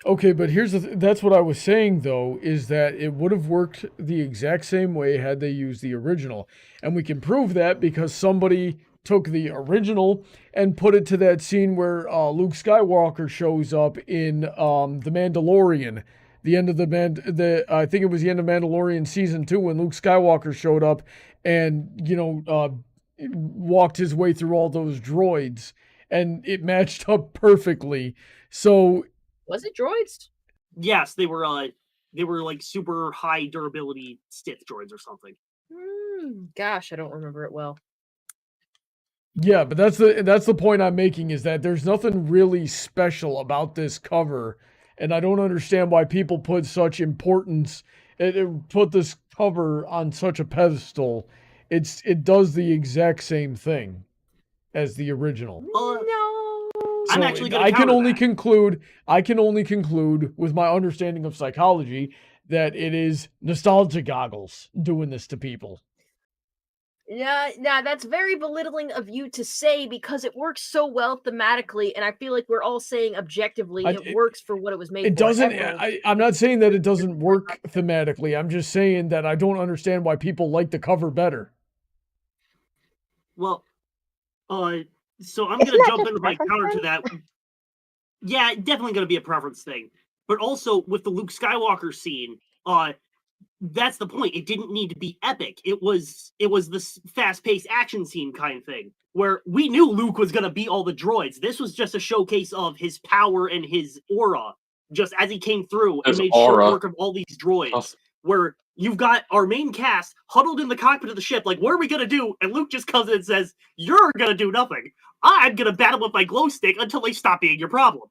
Okay, but here's that's what I was saying though, is that it would have worked the exact same way had they used the original. And we can prove that because somebody took the original and put it to that scene where Luke Skywalker shows up in The Mandalorian. The end of I think it was the end of Mandalorian season 2 when Luke Skywalker showed up and, walked his way through all those droids, and it matched up perfectly. So was it droids? Yes, they were like super high durability Sith droids or something. Gosh, I don't remember it well. Yeah, but that's the point I'm making, is that there's nothing really special about this cover, and I don't understand why people put such importance, put this cover on such a pedestal. It does the exact same thing as the original. No. So I'm actually going I to can only conclude with my understanding of psychology that it is nostalgia goggles doing this to people. Yeah, that's very belittling of you to say, because it works so well thematically, and I feel like we're all saying objectively it works for what it was made for. It doesn't. I'm not saying that it doesn't work thematically. I'm just saying that I don't understand why people like the cover better. Well, so I'm going to jump into my counter to that. Yeah, definitely going to be a preference thing. But also with the Luke Skywalker scene, that's the point. It didn't need to be epic. It was this fast-paced action scene kind of thing where we knew Luke was going to beat all the droids. This was just a showcase of his power and his aura, just as he came through and made short work of all these droids. Where you've got our main cast huddled in the cockpit of the ship, like, what are we going to do? And Luke just comes in and says, you're going to do nothing. I'm going to battle with my glow stick until they stop being your problem.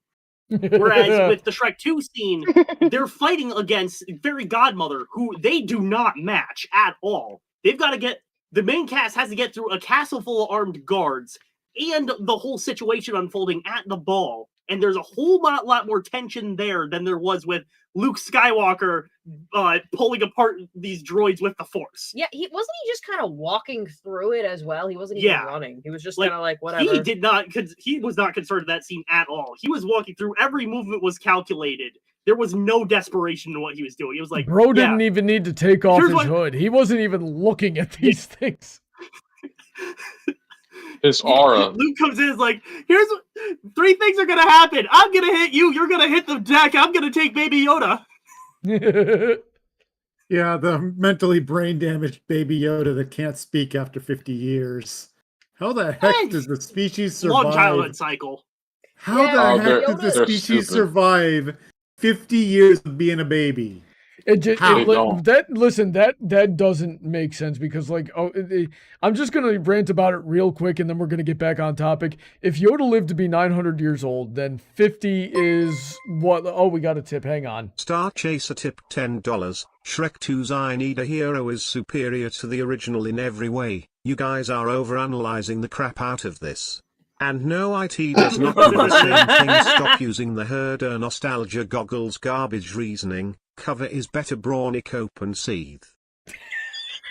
Whereas with the Shrek 2 scene, they're fighting against Fairy Godmother, who they do not match at all. They've got to get, the main cast has to get through a castle full of armed guards and the whole situation unfolding at the ball. And there's a whole lot more tension there than there was with Luke Skywalker pulling apart these droids with the Force. Yeah, he just kind of walking through it as well. He wasn't even running. He was just kind of like, whatever. He was not concerned with that scene at all. He was walking through. Every movement was calculated. There was no desperation in what he was doing. He was like, bro didn't even need to take off his hood. He wasn't even looking at these things. His aura. Luke comes in and is like, here's 3 things are going to happen. I'm going to hit you. You're going to hit the deck. I'm going to take Baby Yoda. Yeah, the mentally brain damaged Baby Yoda that can't speak after 50 years. How the heck does the species survive? Long childhood cycle. How the heck did the species survive 50 years of being a baby? That doesn't make sense, because I'm just gonna rant about it real quick and then we're gonna get back on topic. If Yoda lived to be 900 years old, then 50 is what? Oh, we got a tip. Hang on. StarChaser tipped $10. Shrek 2's I Need a Hero is superior to the original in every way. You guys are overanalyzing the crap out of this. And no, IT does not do the same thing. Stop using the herder nostalgia goggles garbage reasoning. Cover is better. Brony, cope and seethe.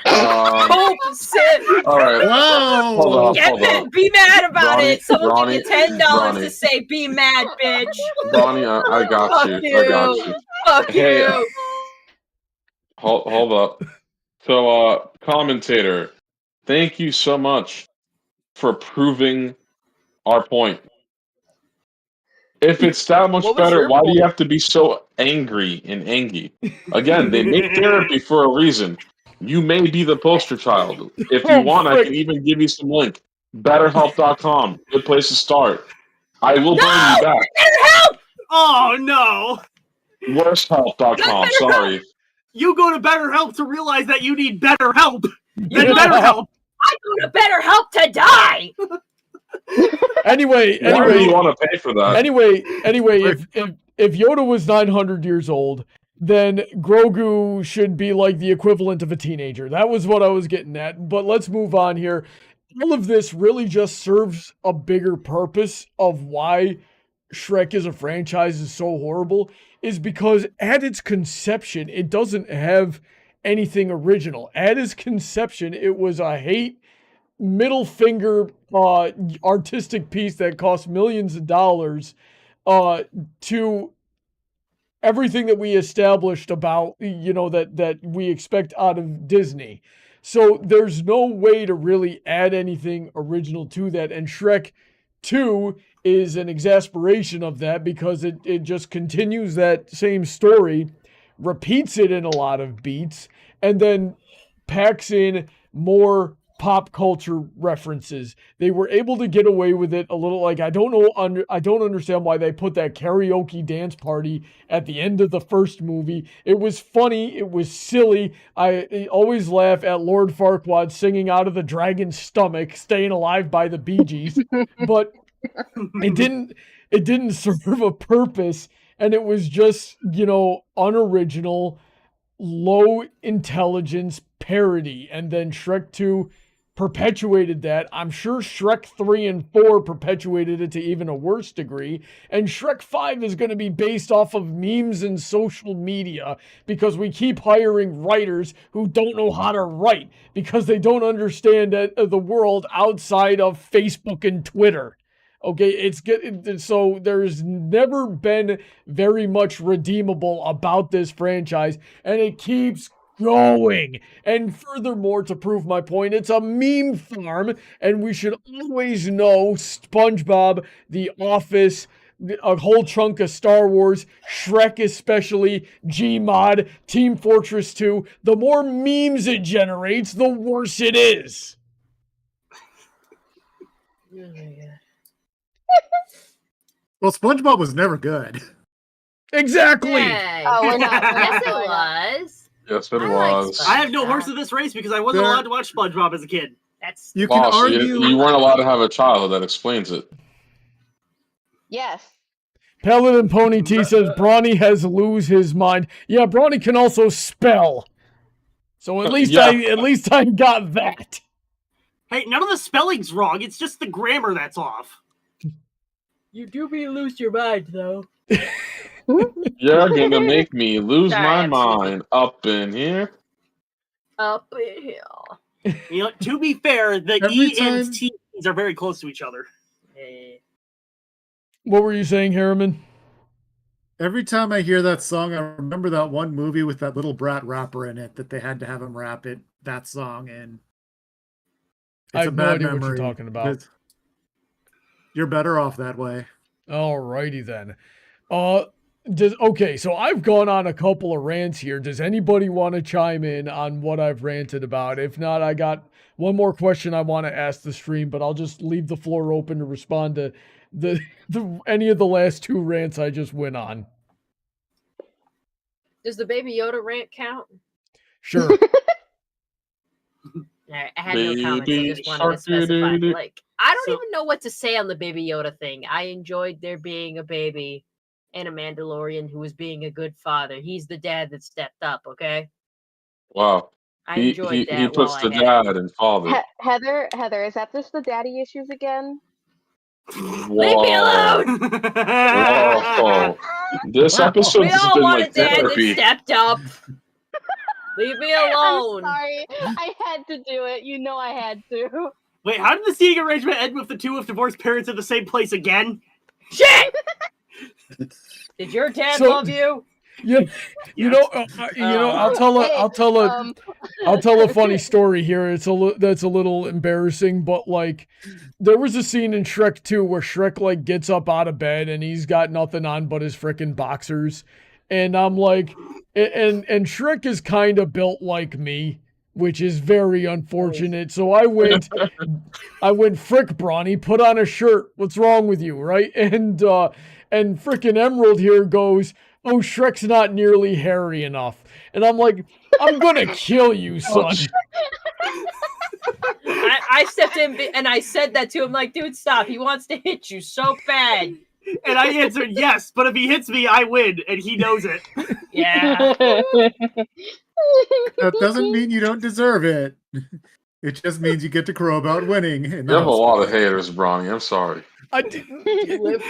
Cope, sit. All right. Wow. Hold on. Be mad about Brony, it. Someone give you $10 Brony. to say, be mad, bitch. Brony, I got you. I got you. Fuck you. Hold up. So, commentator, thank you so much for proving our point. If it's that much better, why do you have to be so angry and angy? Again, they make therapy for a reason. You may be the poster child. If you want, I can even give you some link. BetterHelp.com. Good place to start. I will bring you back. BetterHelp! Oh, no. WorstHelp.com. Sorry. You go to BetterHelp to realize that you need better help. BetterHelp. I go to BetterHelp to die. Anyway, why do you want to pay for that? Anyway, if Yoda was 900 years old, then Grogu should be like the equivalent of a teenager. That was what I was getting at. But let's move on here. All of this really just serves a bigger purpose of why Shrek as a franchise is so horrible, is because at its conception, it doesn't have anything original. At its conception, it was a hate middle finger artistic piece that cost millions of dollars to everything that we established about, that we expect out of Disney. So there's no way to really add anything original to that. And Shrek 2 is an exasperation of that because it just continues that same story, repeats it in a lot of beats, and then packs in more pop culture references. They were able to get away with it a little. Like, I don't understand why they put that karaoke dance party at the end of the first movie. It was funny. It was silly. I always laugh at Lord Farquaad singing Out of the Dragon's Stomach, Staying Alive by the Bee Gees, but it didn't serve a purpose, and it was just, unoriginal, low intelligence parody. And then Shrek 2 perpetuated that. I'm sure Shrek 3 and 4 perpetuated it to even a worse degree. And Shrek 5 is going to be based off of memes and social media because we keep hiring writers who don't know how to write because they don't understand the world outside of Facebook and Twitter. Okay, it's good. So there's never been very much redeemable about this franchise, and it keeps going. And furthermore, to prove my point, it's a meme farm, and we should always know SpongeBob, The Office, a whole chunk of Star Wars, Shrek especially, Gmod, Team Fortress 2. The more memes it generates, the worse it is. Well, SpongeBob was never good. Exactly. Yay. Oh, we're not. Yes, it was. Yes, it I like was. I have no horse in this race because I wasn't There- allowed to watch SpongeBob as a kid. That's You can Boss, argue. you weren't allowed to have a child. That explains it. Yes. Paladin Pony T says Brony has lose his mind. Yeah, Brony can also spell. So at least Yeah. I got that. Hey, none of the spelling's wrong. It's just the grammar that's off. you do be lose your mind though. You're gonna make me lose Sorry, my I'm mind up in here. Up in here. You know, to be fair, the Every E time- and T's are very close to each other. What were you saying, Hariman? Every time I hear that song, I remember that one movie with that little brat rapper in it that they had to have him rap that song in. It's I have no idea what you're talking about. It's- You're better off that way. Alrighty then. Okay, so I've gone on a couple of rants here. Does anybody want to chime in on what I've ranted about? If not, I got one more question I want to ask the stream, but I'll just leave the floor open to respond to any of the last two rants I just went on. Does the Baby Yoda rant count? Sure. I had no comments. I Baby just wanted to specify. shark-a-doo-doo. Like, I don't So- even know what to say on the Baby Yoda thing. I enjoyed there being a baby and a Mandalorian who was being a good father. He's the dad that stepped up. Okay, Wow. I He enjoyed that. he puts while the I had dad and father. Heather, is that just the daddy issues again? Leave me alone! Whoa. This Wow. episode's We just all been want like a dad therapy. that stepped up. Leave me alone. I'm sorry. I had to do it. You know I had to. Wait, how did the seating arrangement end with the two of divorced parents in the same place again? Shit! Did your dad So- love you? Yeah, I'll tell a funny story here. That's a little embarrassing, but like, there was a scene in Shrek 2 where Shrek like gets up out of bed and he's got nothing on but his frickin' boxers, and I'm like, and Shrek is kind of built like me, which is very unfortunate. So I went frick Bronny, put on a shirt. What's wrong with you, right? And frickin' Emerald here goes, oh, Shrek's not nearly hairy enough. And I'm like, I'm gonna kill you, son. I stepped in and I said that to him, like, dude, stop. He wants to hit you so bad. And I answered yes, but if he hits me, I win, and he knows it. Yeah. That doesn't mean you don't deserve it. It just means you get to crow about winning. In the You have a house. lot of haters, Brony. I'm sorry. I didn't.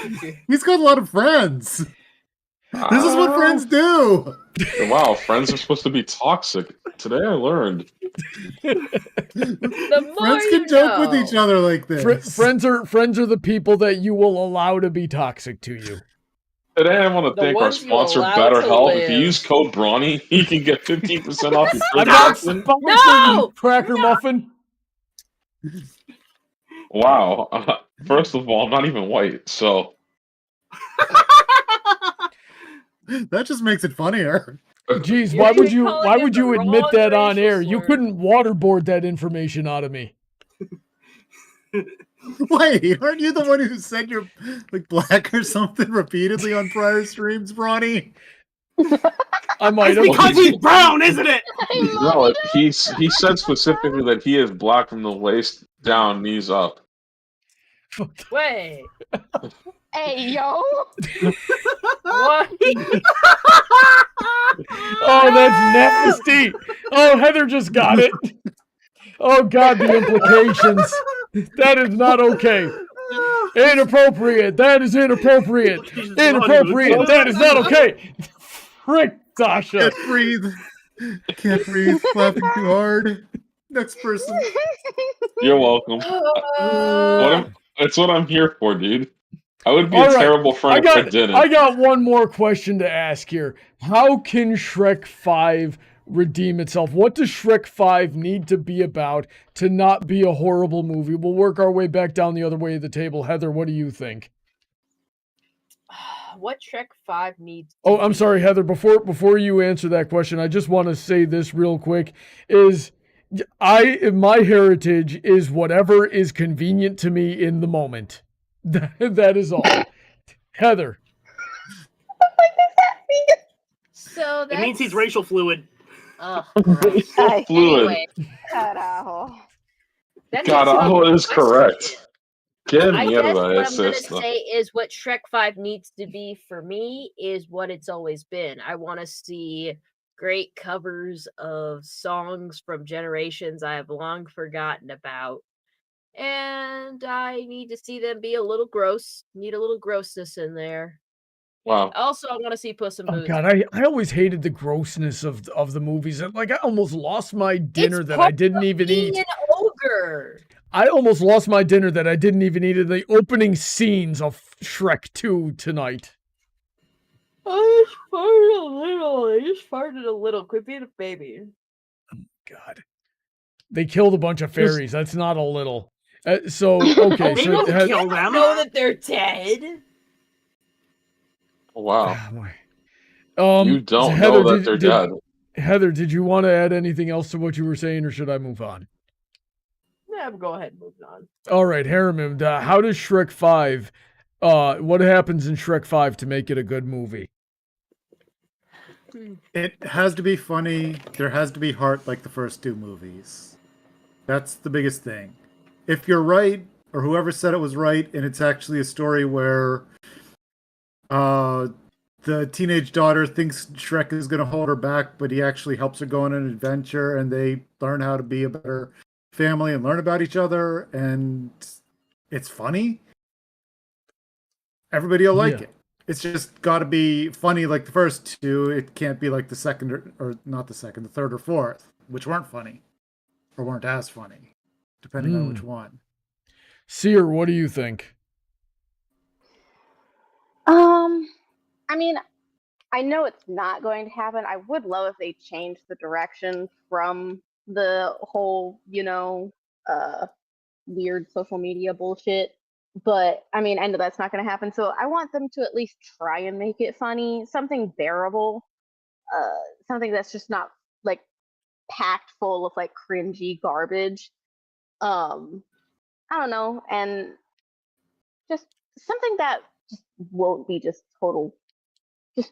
He's got a lot of friends. This is what friends do. Wow, friends are supposed to be toxic. Today I learned. The more Friends you can joke with know. each other like this. Friends are the people that you will allow to be toxic to you. Today I want to The thank our ones you sponsor, allow to BetterHelp. If you live. use code Brony, you can get 15% off your I'm not subscription. sponsoring No! Cracker Muffin. Wow. First of all, I'm not even white, so That just makes it funnier. Jeez, You're why would even you calling why it would the you admit wrong that on racial air? You slur. couldn't waterboard that information out of me. Wait, aren't you the one who said you're like black or something repeatedly on prior streams, Bronny? I might It's because have. he's brown, isn't it? no. He said specifically that he is black from the waist down, knees up. Wait. Hey, yo. What? Oh, that's nasty. Oh, Heather just got it. Oh God, the implications. That is not okay. Inappropriate. That is inappropriate. Inappropriate. That is not okay. Frick, Sasha. Can't breathe. Can't breathe. Laughing too hard. Next person. You're welcome. That's what I'm here for, dude. I would be All a right. terrible friend if I didn't. I got one more question to ask here. How can Shrek 5 redeem itself? What does Shrek 5 need to be about to not be a horrible movie? We'll work our way back down the other way of the table. Heather, what do you think? What Shrek 5 needs? Oh, I'm sorry, Heather. Before you answer that question, I just want to say this real quick. My heritage is whatever is convenient to me in the moment. That is all. Heather. So It means he's that's- racial fluid. Oh, Christ. Ay, Anyway, carajo. that God, answers Aho the is question. correct. Qué I guess mierda what es I'm going to esta? say is what Shrek 5 needs to be for me is what it's always been. I want to see great covers of songs from generations I have long forgotten about. And I need to see them be a little gross. Need a little grossness in there. Wow. Also, I want to see Puss in Oh Boots. God, I always hated the grossness of the movies. Like I almost lost my dinner It's that I didn't even being eat. an ogre. I almost lost my dinner that I didn't even eat in the opening scenes of Shrek 2 tonight. I just farted a little. Quit being a baby. God. They killed a bunch of fairies. That's not a little. So, okay. Oh, they so don't it has- kill them. Know that they're dead. Wow. You don't know that they're dead. Heather, did you want to add anything else to what you were saying, or should I move on? Yeah, go ahead, moving on. All right, Hariman, how does Shrek 5, what happens in Shrek 5 to make it a good movie? It has to be funny. There has to be heart like the first two movies. That's the biggest thing. If you're right, or whoever said it was right, and it's actually a story where the teenage daughter thinks Shrek is going to hold her back, but he actually helps her go on an adventure, and they learn how to be a better family and learn about each other, and it's funny. Everybody will like it. It's just got to be funny like the first two. It can't be like the second or not the second, the third or fourth, which weren't funny or weren't as funny, depending on which one. Sear, what do you think? I mean, I know it's not going to happen. I would love if they changed the direction from the whole, weird social media bullshit. But I mean, I know that's not going to happen. So I want them to at least try and make it funny, something bearable, something that's just not like packed full of like cringy garbage. I don't know, and just something that just won't be just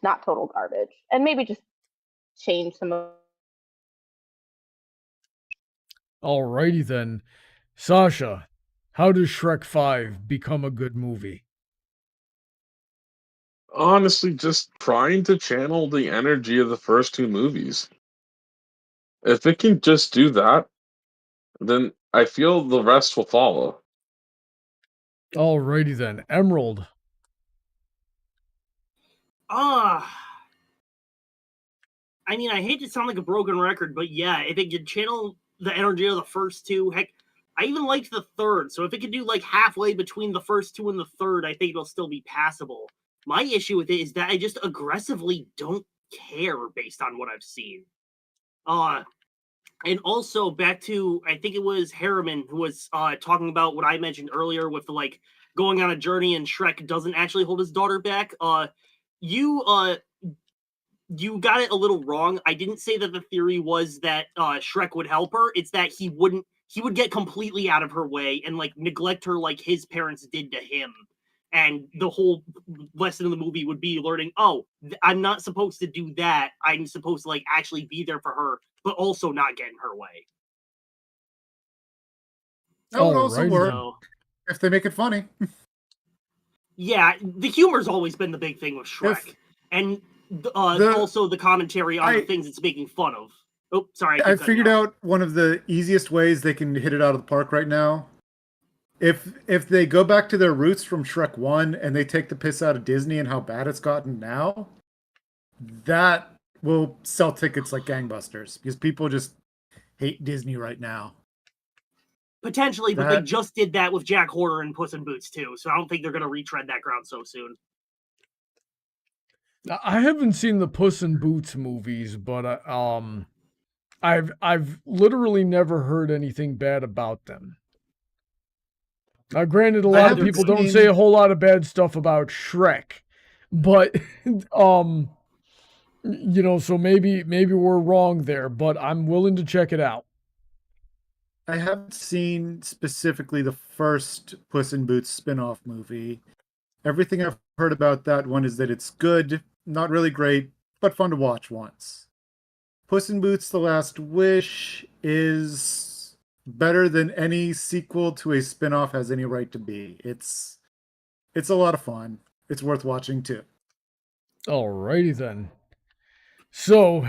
not total garbage, and maybe just change some of. Alrighty then. Sasha, how does Shrek 5 become a good movie? honestly just trying to channel the energy of the first two movies. If it can just do that, then I feel the rest will follow. Alrighty then. Emerald. I mean, I hate to sound like a broken record, but yeah, if it could channel the energy of the first two, heck, I even liked the third. So if it could do like halfway between the first two and the third, I think it'll still be passable. My issue with it is that I just aggressively don't care based on what I've seen. And also back to, I think it was Hariman who was talking about what I mentioned earlier with the like going on a journey and Shrek doesn't actually hold his daughter back. You got it a little wrong. I didn't say that the theory was that Shrek would help her. It's that he would get completely out of her way and like neglect her like his parents did to him. And the whole lesson of the movie would be learning, oh, I'm not supposed to do that. I'm supposed to like actually be there for her, but also not get in her way. That would also Alrighty work So, if they make it funny. yeah, the humor's always been the big thing with Shrek. And also the commentary on the things it's making fun of. Oh, sorry. I figured out one of the easiest ways they can hit it out of the park right now. If they go back to their roots from Shrek 1 and they take the piss out of Disney and how bad it's gotten now, that will sell tickets like gangbusters because people just hate Disney right now. Potentially, but they just did that with Jack Horner and Puss in Boots too, so I don't think they're going to retread that ground so soon. I haven't seen the Puss in Boots movies, but I've literally never heard anything bad about them. Now, granted, a lot of people don't say a whole lot of bad stuff about Shrek, but you know, so maybe we're wrong there, but I'm willing to check it out. I haven't seen specifically the first Puss in Boots spin-off movie. Everything I've heard about that one is that it's good, not really great, but fun to watch once. Puss in Boots: The Last Wish is better than any sequel to a spin-off has any right to be. It's a lot of fun. It's worth watching too. Alrighty then. So,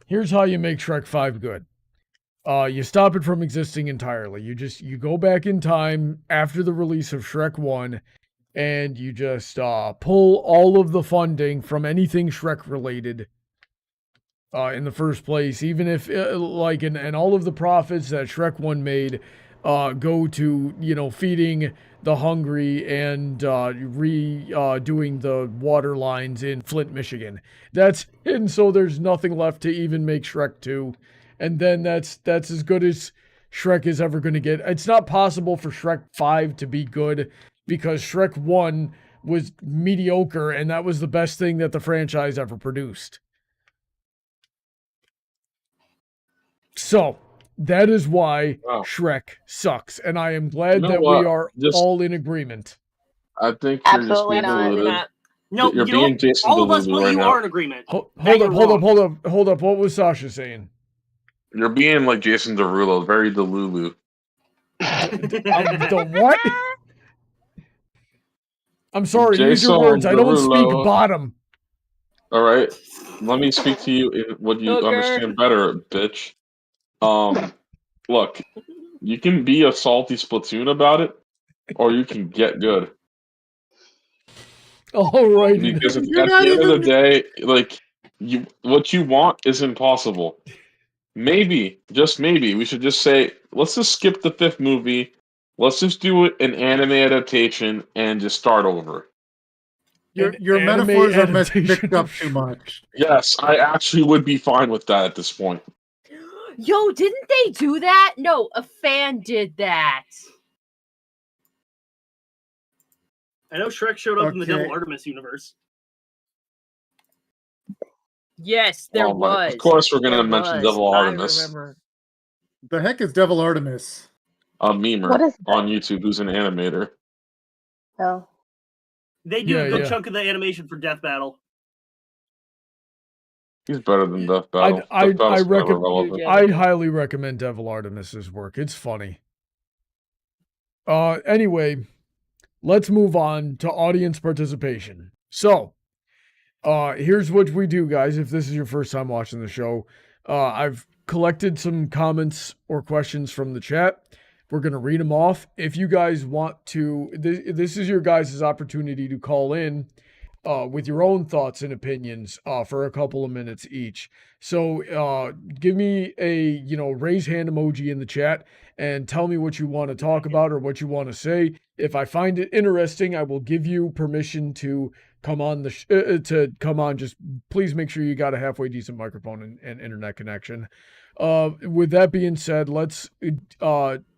here's how you make Shrek 5 good. You stop it from existing entirely. You go back in time after the release of Shrek 1, and you just pull all of the funding from anything Shrek related in the first place, even if and all of the profits that Shrek 1 made go to, you know, feeding the hungry and redoing the water lines in Flint, Michigan. And so there's nothing left to even make Shrek 2. And then that's as good as Shrek is ever going to get. It's not possible for Shrek 5 to be good because Shrek 1 was mediocre and that was the best thing that the franchise ever produced. So, that is why Shrek sucks. And I am glad that we are all in agreement. I think you're Absolutely just being deluded. No, you're being Jason all of us, Delulu but you right are now. in agreement. Hold up. What was Sasha saying? You're being like Jason Derulo, very Delulu. The what? I'm sorry, use your Jason words. I don't speak Derulo. bottom. All right, let me speak to you in what you understand better, bitch. Look, you can be a salty Splatoon about it, or you can get good. All right. Because at the end of the day, like what you want is impossible. Maybe, just maybe, we should just say, let's just skip the 5th movie. Let's just do an anime adaptation and just start over. Your metaphors are mixed up too much. Yes, I actually would be fine with that at this point. Yo, didn't they do that? No, a fan did that. I know Shrek showed up in the Devil Artemis universe. Yes, there was. Of course, we're going to mention Devil Artemis. I remember. The heck is Devil Artemis? A memer on YouTube who's an animator. Oh. They do a good chunk of the animation for Death Battle. He's better than Death Battle. I'd highly recommend Devil Artemis's work. It's funny. Anyway, let's move on to audience participation. So, here's what we do, guys. If this is your first time watching the show, I've collected some comments or questions from the chat. We're going to read them off. If you guys want to, this is your guys' opportunity to call in with your own thoughts and opinions for a couple of minutes each. So give me a, raise hand emoji in the chat and tell me what you want to talk about or what you want to say. If I find it interesting, I will give you permission to come on Just please make sure you got a halfway decent microphone and internet connection. With that being said, let's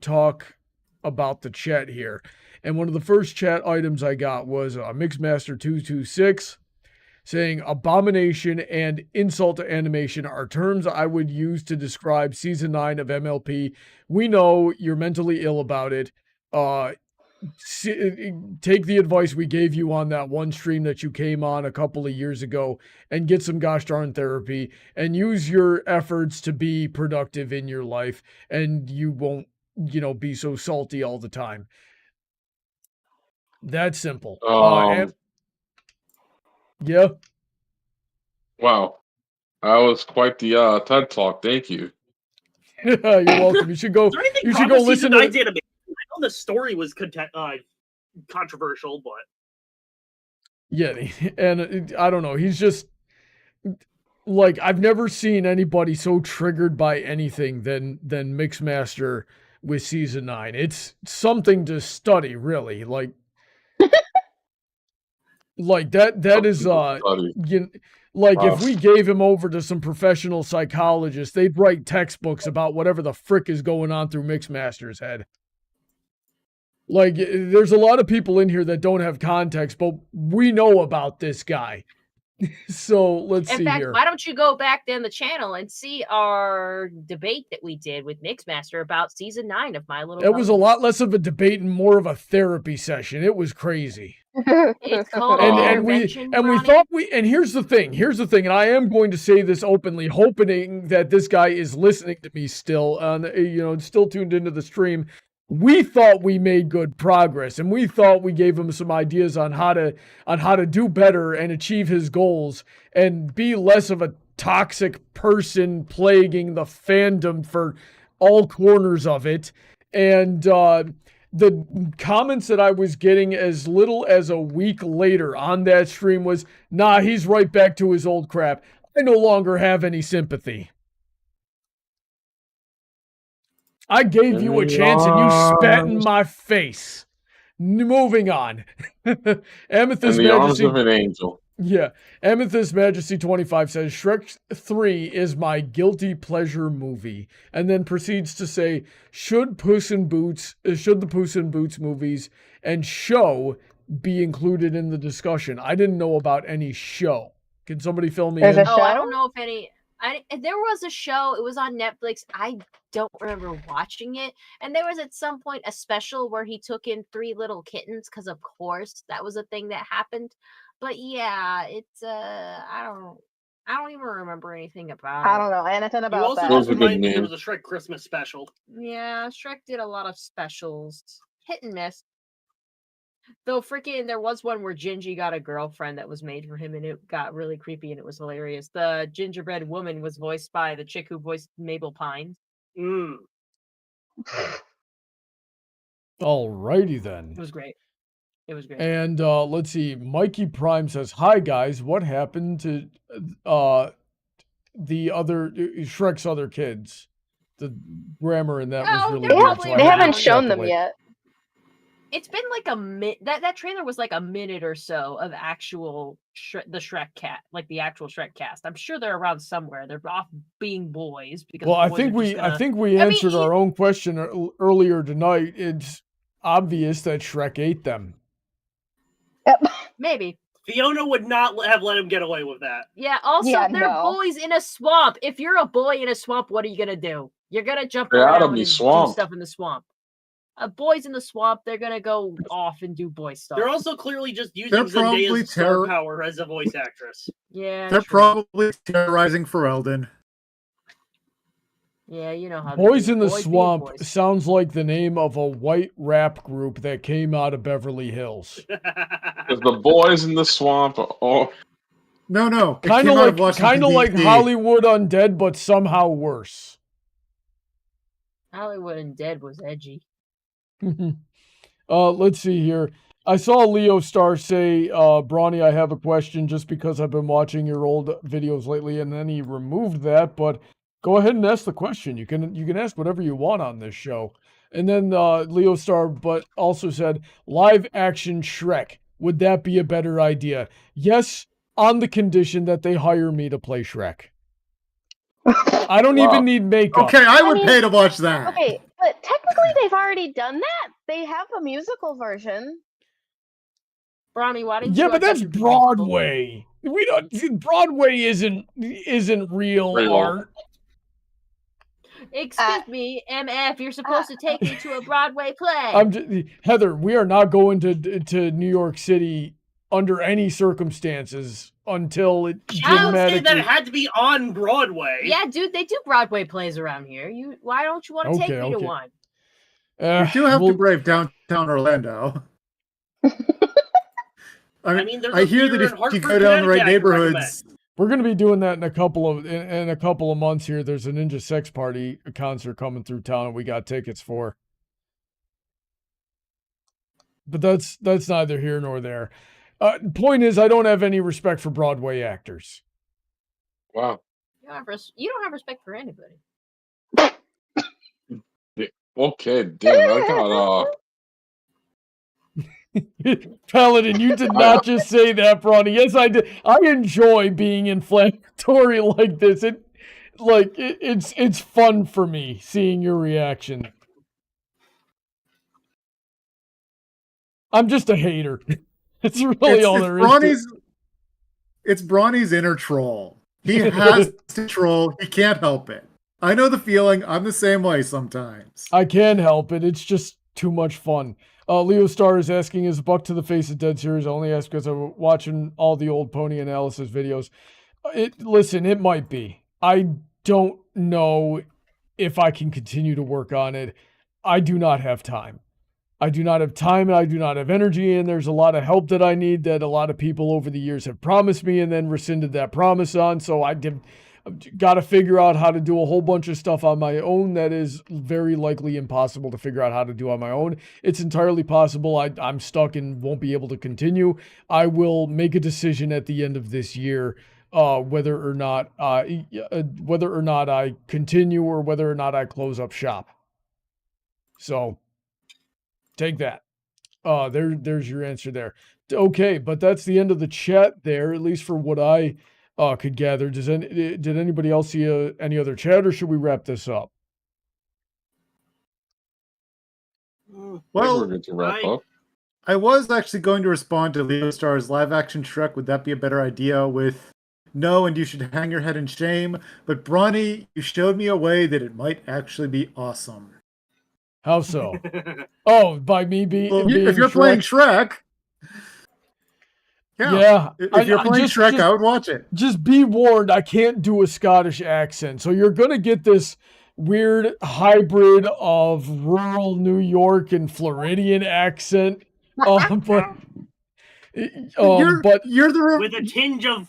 talk about the chat here. And one of the first chat items I got was Mixmaster226 saying abomination and insult to animation are terms I would use to describe season 9 of MLP. We know you're mentally ill about it. Take the advice we gave you on that one stream that you came on a couple of years ago and get some gosh darn therapy and use your efforts to be productive in your life, and you won't, be so salty all the time. That's simple. Yeah. Wow. That was quite the TED Talk. Thank you. You're welcome. You should go. You should go listen to. I know the story was controversial, but yeah, and I don't know. He's just like, I've never seen anybody so triggered by anything than Mixmaster with season 9. It's something to study, really. Like that is if we gave him over to some professional psychologists, they'd write textbooks about whatever the frick is going on through Mixmaster's head. Like, there's a lot of people in here that don't have context, but we know about this guy. So let's see here. Why don't you go back down the channel and see our debate that we did with Mixmaster about season 9 of My Little Pony? It was a lot less of a debate and more of a therapy session. It was crazy. It's called and here's the thing, and I am going to say this openly, hoping that this guy is listening to me still, still tuned into the stream. We thought we made good progress, and we thought we gave him some ideas on how to do better and achieve his goals and be less of a toxic person plaguing the fandom for all corners of it. And the comments that I was getting as little as a week later on that stream was, nah, he's right back to his old crap. I no longer have any sympathy. I gave you a chance and you spat in my face. Moving on. Amethyst in the arms Majesty, of an angel. Yeah. Amethyst Majesty 25 says, Shrek 3 is my guilty pleasure movie. And then proceeds to say, should the Puss in Boots movies and show be included in the discussion? I didn't know about any show. Can somebody fill me in? I don't know if any... there was a show. It was on Netflix. I don't remember watching it. And there was at some point a special where he took in 3 little kittens because, of course, that was a thing that happened. But yeah, it's I don't even remember anything about it. I don't know anything about you also that. Just remind me there was a Shrek Christmas special. Yeah, Shrek did a lot of specials. Hit and miss. Though freaking there was one where Gingy got a girlfriend that was made for him, and it got really creepy and it was hilarious. The gingerbread woman was voiced by the chick who voiced Mabel Pines. Alrighty then. It was great. And let's see. Mikey Prime says, hi guys, what happened to the other Shrek's other kids? The grammar in that was really weird. They haven't shown them yet. It's been like a minute. That trailer was like a minute or so of actual the Shrek cat, like the actual Shrek cast. I'm sure they're around somewhere. They're off being boys because. Well, I think we answered our own question earlier tonight. It's obvious that Shrek ate them. Yep. Maybe. Fiona would not have let him get away with that. Yeah. Also, they're boys in a swamp. If you're a boy in a swamp, what are you gonna do? You're gonna jump around and do stuff in the swamp. Boys in the swamp, they're gonna go off and do boy stuff. They're also clearly just using Zendaya's star power as a voice actress. Yeah, they're probably terrorizing for Alden. Yeah, you know how they Boys do. in the Boys being Swamp boys. sounds like the name of a white rap group that came out of Beverly Hills. Because the boys in the swamp are all. No. It Kind came of out of like Washington, D.C. Hollywood Undead, but somehow worse. Hollywood and Dead was edgy. Let's see here. I saw Leo Star say, Brony, I have a question just because I've been watching your old videos lately, and then he removed that, but go ahead and ask the question. You can ask whatever you want on this show. And then Leo Star but also said, live action Shrek. Would that be a better idea? Yes, on the condition that they hire me to play Shrek. I don't Wow. even need makeup. Okay, I would mean, pay to watch that. Okay, but technically they've already done that. They have a musical version. Bronny, why didn't you? Yeah, but that's audition for musical? Broadway. We don't. Broadway isn't real art. Excuse me, MF. You're supposed to take me to a Broadway play. I'm just, Heather. We are not going to New York City under any circumstances until it I don't say dramatically. that it had to be on Broadway. Yeah, dude, they do Broadway plays around here. Why don't you want to take me to Okay. one? You do have to brave downtown Orlando. I mean, there's I a hear theater that if in you Hartford, go down the right Connecticut I can neighborhoods, We're going to be doing that in a couple of months here. There's a Ninja Sex Party concert coming through town, and we got tickets for. But that's neither here nor there. Point is, I don't have any respect for Broadway actors. Wow. You don't have respect for anybody. Okay, damn. I got Paladin, you did not just say that, Bronny. Yes, I did. I enjoy being inflammatory like this. It's fun for me seeing your reaction. I'm just a hater. It's really all there is to it. It's Bronny's inner troll. He has to troll. He can't help it. I know the feeling. I'm the same way sometimes. I can't help it. It's just too much fun. Leo Star is asking, is Buck to the Face of Dead series? I only ask because I'm watching all the old Pony Analysis videos. Listen, it might be. I don't know if I can continue to work on it. I do not have time. I do not have time and I do not have energy, and there's a lot of help that I need that a lot of people over the years have promised me and then rescinded that promise on. So I've got to figure out how to do a whole bunch of stuff on my own that is very likely impossible to figure out how to do on my own. It's entirely possible I'm stuck and won't be able to continue. I will make a decision at the end of this year whether or not I continue or whether or not I close up shop. So take that. There's your answer there. Okay, but that's the end of the chat there, at least for what I could gather. Did anybody else see any other chat, or should we wrap this up? we're Well, good to wrap up. I was actually going to respond to Leo Star's live action Shrek. Would that be a better idea? With no, and you should hang your head in shame. But Bronny, you showed me a way that it might actually be awesome. How so? Oh, by me being If you're playing Shrek. Yeah. If you're playing Shrek, I would watch it. Just be warned, I can't do a Scottish accent. So you're going to get this weird hybrid of rural New York and Floridian accent. But you're the with a tinge of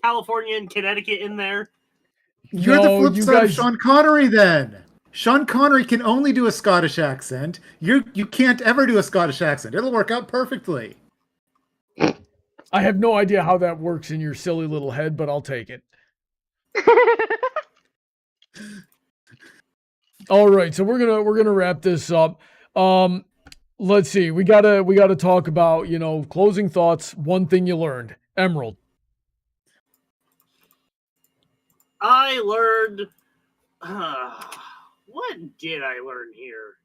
California and Connecticut in there. You're the flip side of Sean Connery then. Sean Connery can only do a Scottish accent. You can't ever do a Scottish accent. It'll work out perfectly. I have no idea how that works in your silly little head, but I'll take it. All right, so we're gonna wrap this up. Let's see. We gotta talk about, closing thoughts. One thing you learned, Emerald. I learned. What did I learn here?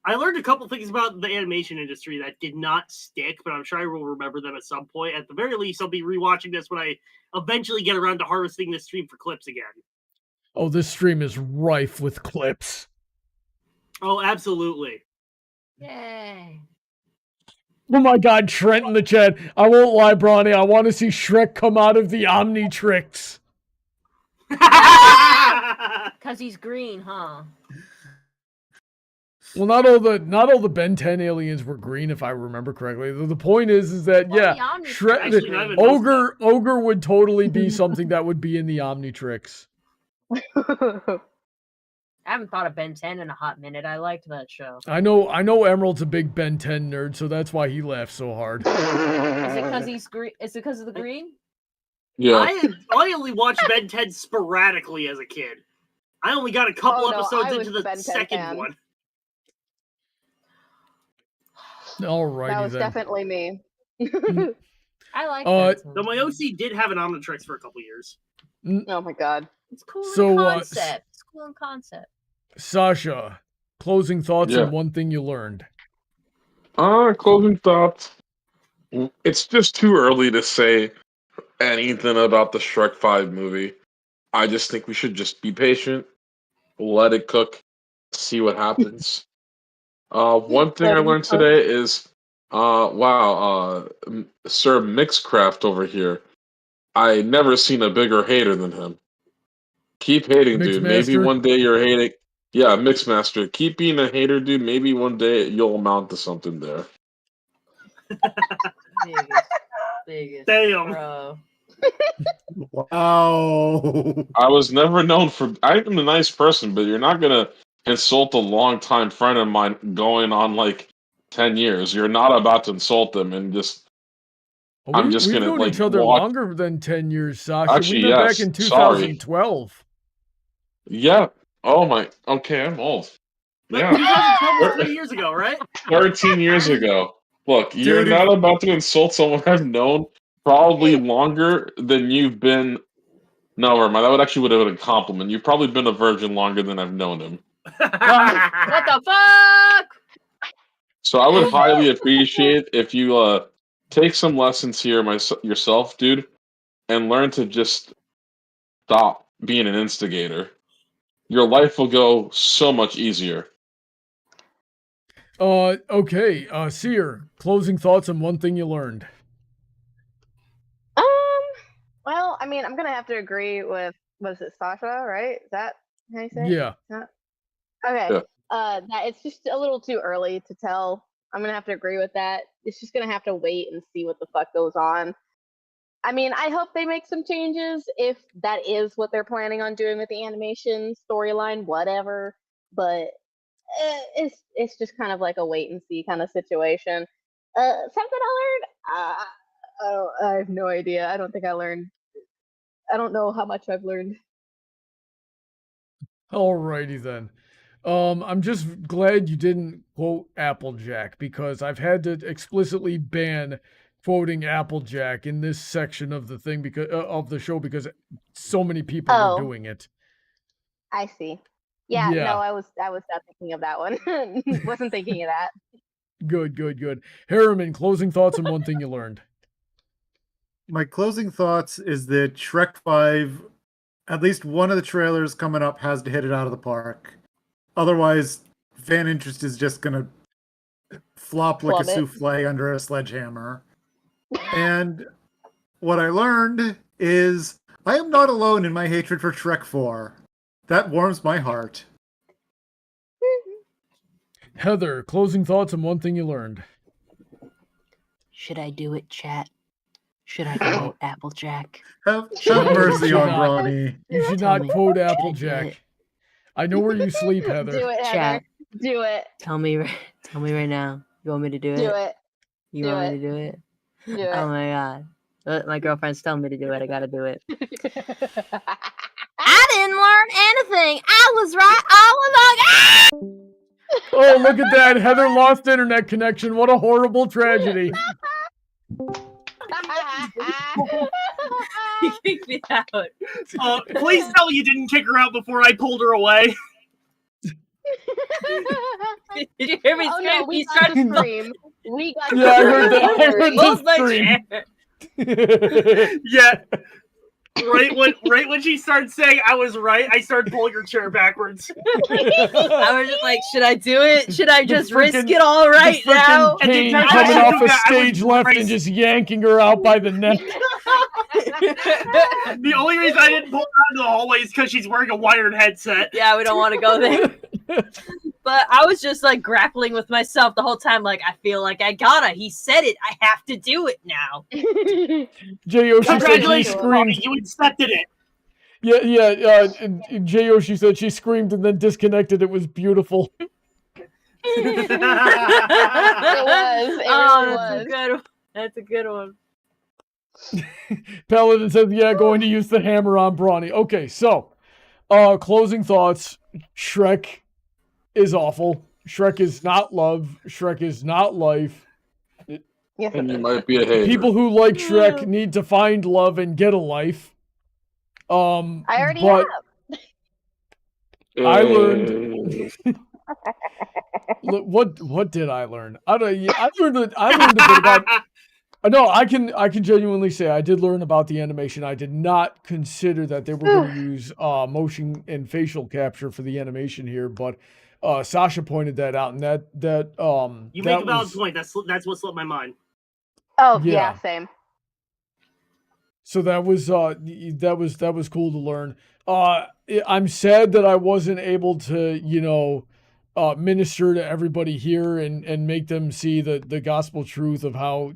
I learned a couple things about the animation industry that did not stick, but I'm sure I will remember them at some point. At the very least, I'll be rewatching this when I eventually get around to harvesting this stream for clips again. Oh, this stream is rife with clips. Oh, absolutely. Yay. Oh my God, Trent in the chat. I won't lie, Bronny. I want to see Shrek come out of the Omnitrix. Because he's green, huh? Well, not all the Ben 10 aliens were green, if I remember correctly. The point is that Well, yeah, the Omnitrix Shrek, is Actually, not green. even knows Ogre would totally be something that would be in the Omnitrix. I haven't thought of Ben 10 in a hot minute. I liked that show. I know Emerald's a big Ben 10 nerd, so that's why he laughed so hard. Is it because he's green? Is it because of the green? Yeah. I only watched Ben 10 sporadically as a kid. I only got a couple Oh, no, episodes I into was the Ben 10 second fan. one. Alrighty That was then. definitely me. I like Uh, Ben 10. Though my OC did have an Omnitrix for a couple years. Oh my god. It's cool So, in uh, concept. It's cool in concept. Sasha, closing thoughts Yeah. and one thing you learned. Closing thoughts. It's just too early to say anything about the Shrek 5 movie. I just think we should just be patient, let it cook, see what happens. One thing I learned today is, Sir Mixcraft over here. I never seen a bigger hater than him. Keep hating, dude. Maybe Mixmaster? one day you're hating. Yeah, Mixmaster. Keep being a hater, dude. Maybe one day you'll amount to something there. Biggest. Damn. Bro. Wow. I was never known for. I'm a nice person, but you're not gonna insult a longtime friend of mine going on like 10 years. You're not about to insult them and just. I'm just We've gonna, known like, each other walk- longer than 10 years, Sasha. Actually, we met yes. back in Sorry. 2012. Yeah. Oh my. Okay, I'm old. Yeah. 2012 was 3 years ago, right? 13 years ago. Look, you're Dude, not about to insult someone I've known probably longer than you've been. No, never mind. That would have been a compliment. You've probably been a virgin longer than I've known him. What the fuck? So I would highly appreciate if you take some lessons here yourself, dude, and learn to just stop being an instigator. Your life will go so much easier. Okay. Sear, closing thoughts and one thing you learned. Well, I mean, I'm gonna have to agree with, was it Sasha, right? Is that how you say it? Yeah. Okay. Yeah. That it's just a little too early to tell. I'm gonna have to agree with that. It's just gonna have to wait and see what the fuck goes on. I mean, I hope they make some changes if that is what they're planning on doing with the animation storyline, whatever. But it's just kind of like a wait and see kind of situation. Something I learned. I have no idea. I don't think I learned. I don't know how much I've learned. Alrighty then. I'm just glad you didn't quote Applejack because I've had to explicitly ban quoting Applejack in this section of the thing because of the show because so many people were doing it. I see. Yeah, Yeah. no, I was not thinking of that one. Wasn't thinking of that. Good. Hariman, closing thoughts and one thing you learned. My closing thoughts is that Shrek 5, at least one of the trailers coming up has to hit it out of the park. Otherwise, fan interest is just going to flop like a Plummet. souffle under a sledgehammer. And what I learned is I am not alone in my hatred for Shrek 4. That warms my heart. Heather, closing thoughts and one thing you learned. Should I do it, chat? Should I quote Applejack? Have No, mercy you on should not. Bronny. You should Tell not me. quote Should I do Applejack. it? I know where you sleep, Heather. Do it, Heather. Chat. Do it. Tell me right now. You want me to do it? Do it. You Do want it. me to do it? Do it. Oh my god. My girlfriend's telling me to do it. I gotta do it. I didn't learn anything. I was right all along. Oh, look at that. Heather lost internet connection. What a horrible tragedy. You kicked me out. Please tell me you didn't kick her out before I pulled her away. Did you hear me Oh scream? no, we You got started the stream. We got Yeah, I heard that. I heard Close my the stream. chair. Yeah. Right when she started saying I was right, I started pulling her chair backwards. I was just like, should I do it? Should I just risk frickin- it all right now? Kane And then coming I off knew a that I was stage left and crazy. just yanking her out by the neck. The only reason I didn't pull her out into the hallway is because she's wearing a wired headset. Yeah, we don't want to go there. But I was just like grappling with myself the whole time. Like, I feel like I gotta. He said it. I have to do it now. J.O. she said she Congratulations, Bobby, screamed. you accepted it. Yeah. J.O. she said she screamed and then disconnected. It was beautiful. It was. It really was. That's a good one. Paladin says, yeah, going to use the hammer on Brony. Okay, so, closing thoughts. Shrek is awful. Shrek is not love. Shrek is not life. Yes, And it you is. might be a hater. People who like Shrek need to find love and get a life. I already but have. I learned. What did I learn? I learned a bit about. No, I can genuinely say I did learn about the animation. I did not consider that they were going to use motion and facial capture for the animation here, but Sasha pointed that out, and that You make a valid point. That's what slipped my mind. Oh Yeah. yeah, same. So that was cool to learn. I'm sad that I wasn't able to, minister to everybody here and make them see the gospel truth of how,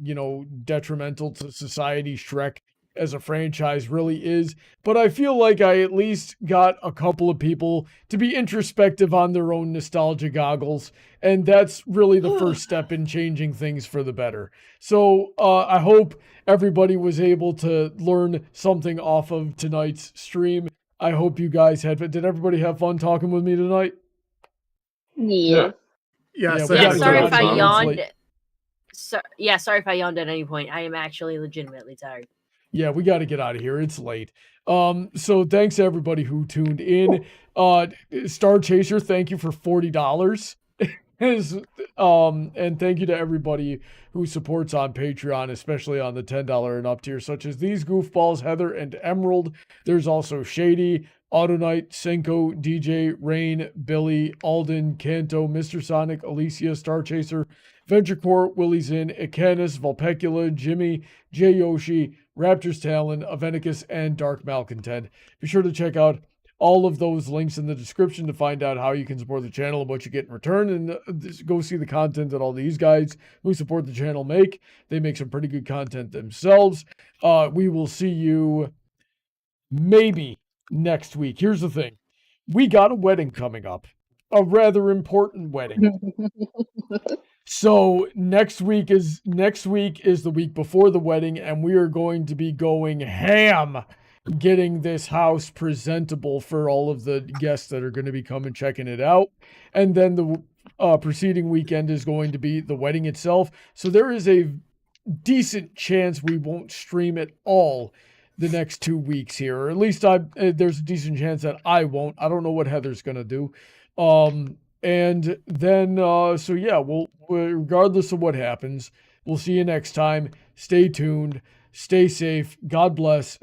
detrimental to society Shrek as a franchise really is. But I feel like I at least got a couple of people to be introspective on their own nostalgia goggles. And that's really the first step in changing things for the better. So I hope everybody was able to learn something off of tonight's stream. I hope you guys did everybody have fun talking with me tonight? Yeah. Yes, we I Yeah, gotta sorry get if out I of here. It's yawned. late. Sorry if I yawned at any point. I am actually legitimately tired. Yeah, we got to get out of here. It's late. So thanks to everybody who tuned in. StarChaser, thank you for $40. And thank you to everybody who supports on Patreon, especially on the $10 and up tier, such as these goofballs, Heather and Emerald. There's also Shady, Autoknight, Senko, DJ, Rain, Billy, Alden, Kanto, Mr. Sonic, Alicia, StarChaser, VentureCorp, Willyzin, Icanus, Vulpecula, Jimmy, J. Yoshi, Raptor's Talon, Aventicus, and Dark Malcontent. Be sure to check out all of those links in the description to find out how you can support the channel and what you get in return, and go see the content that all these guys who support the channel make. They make some pretty good content themselves. We will see you maybe next week. Here's the thing. We got a wedding coming up. A rather important wedding. So next week is the week before the wedding, and we are going to be going ham getting this house presentable for all of the guests that are going to be coming checking it out. And then the preceding weekend is going to be the wedding itself. So there is a decent chance we won't stream at all the next 2 weeks here, or at least there's a decent chance that I won't. I don't know what Heather's going to do. And then, so yeah, we'll regardless of what happens, we'll see you next time. Stay tuned, stay safe, God bless.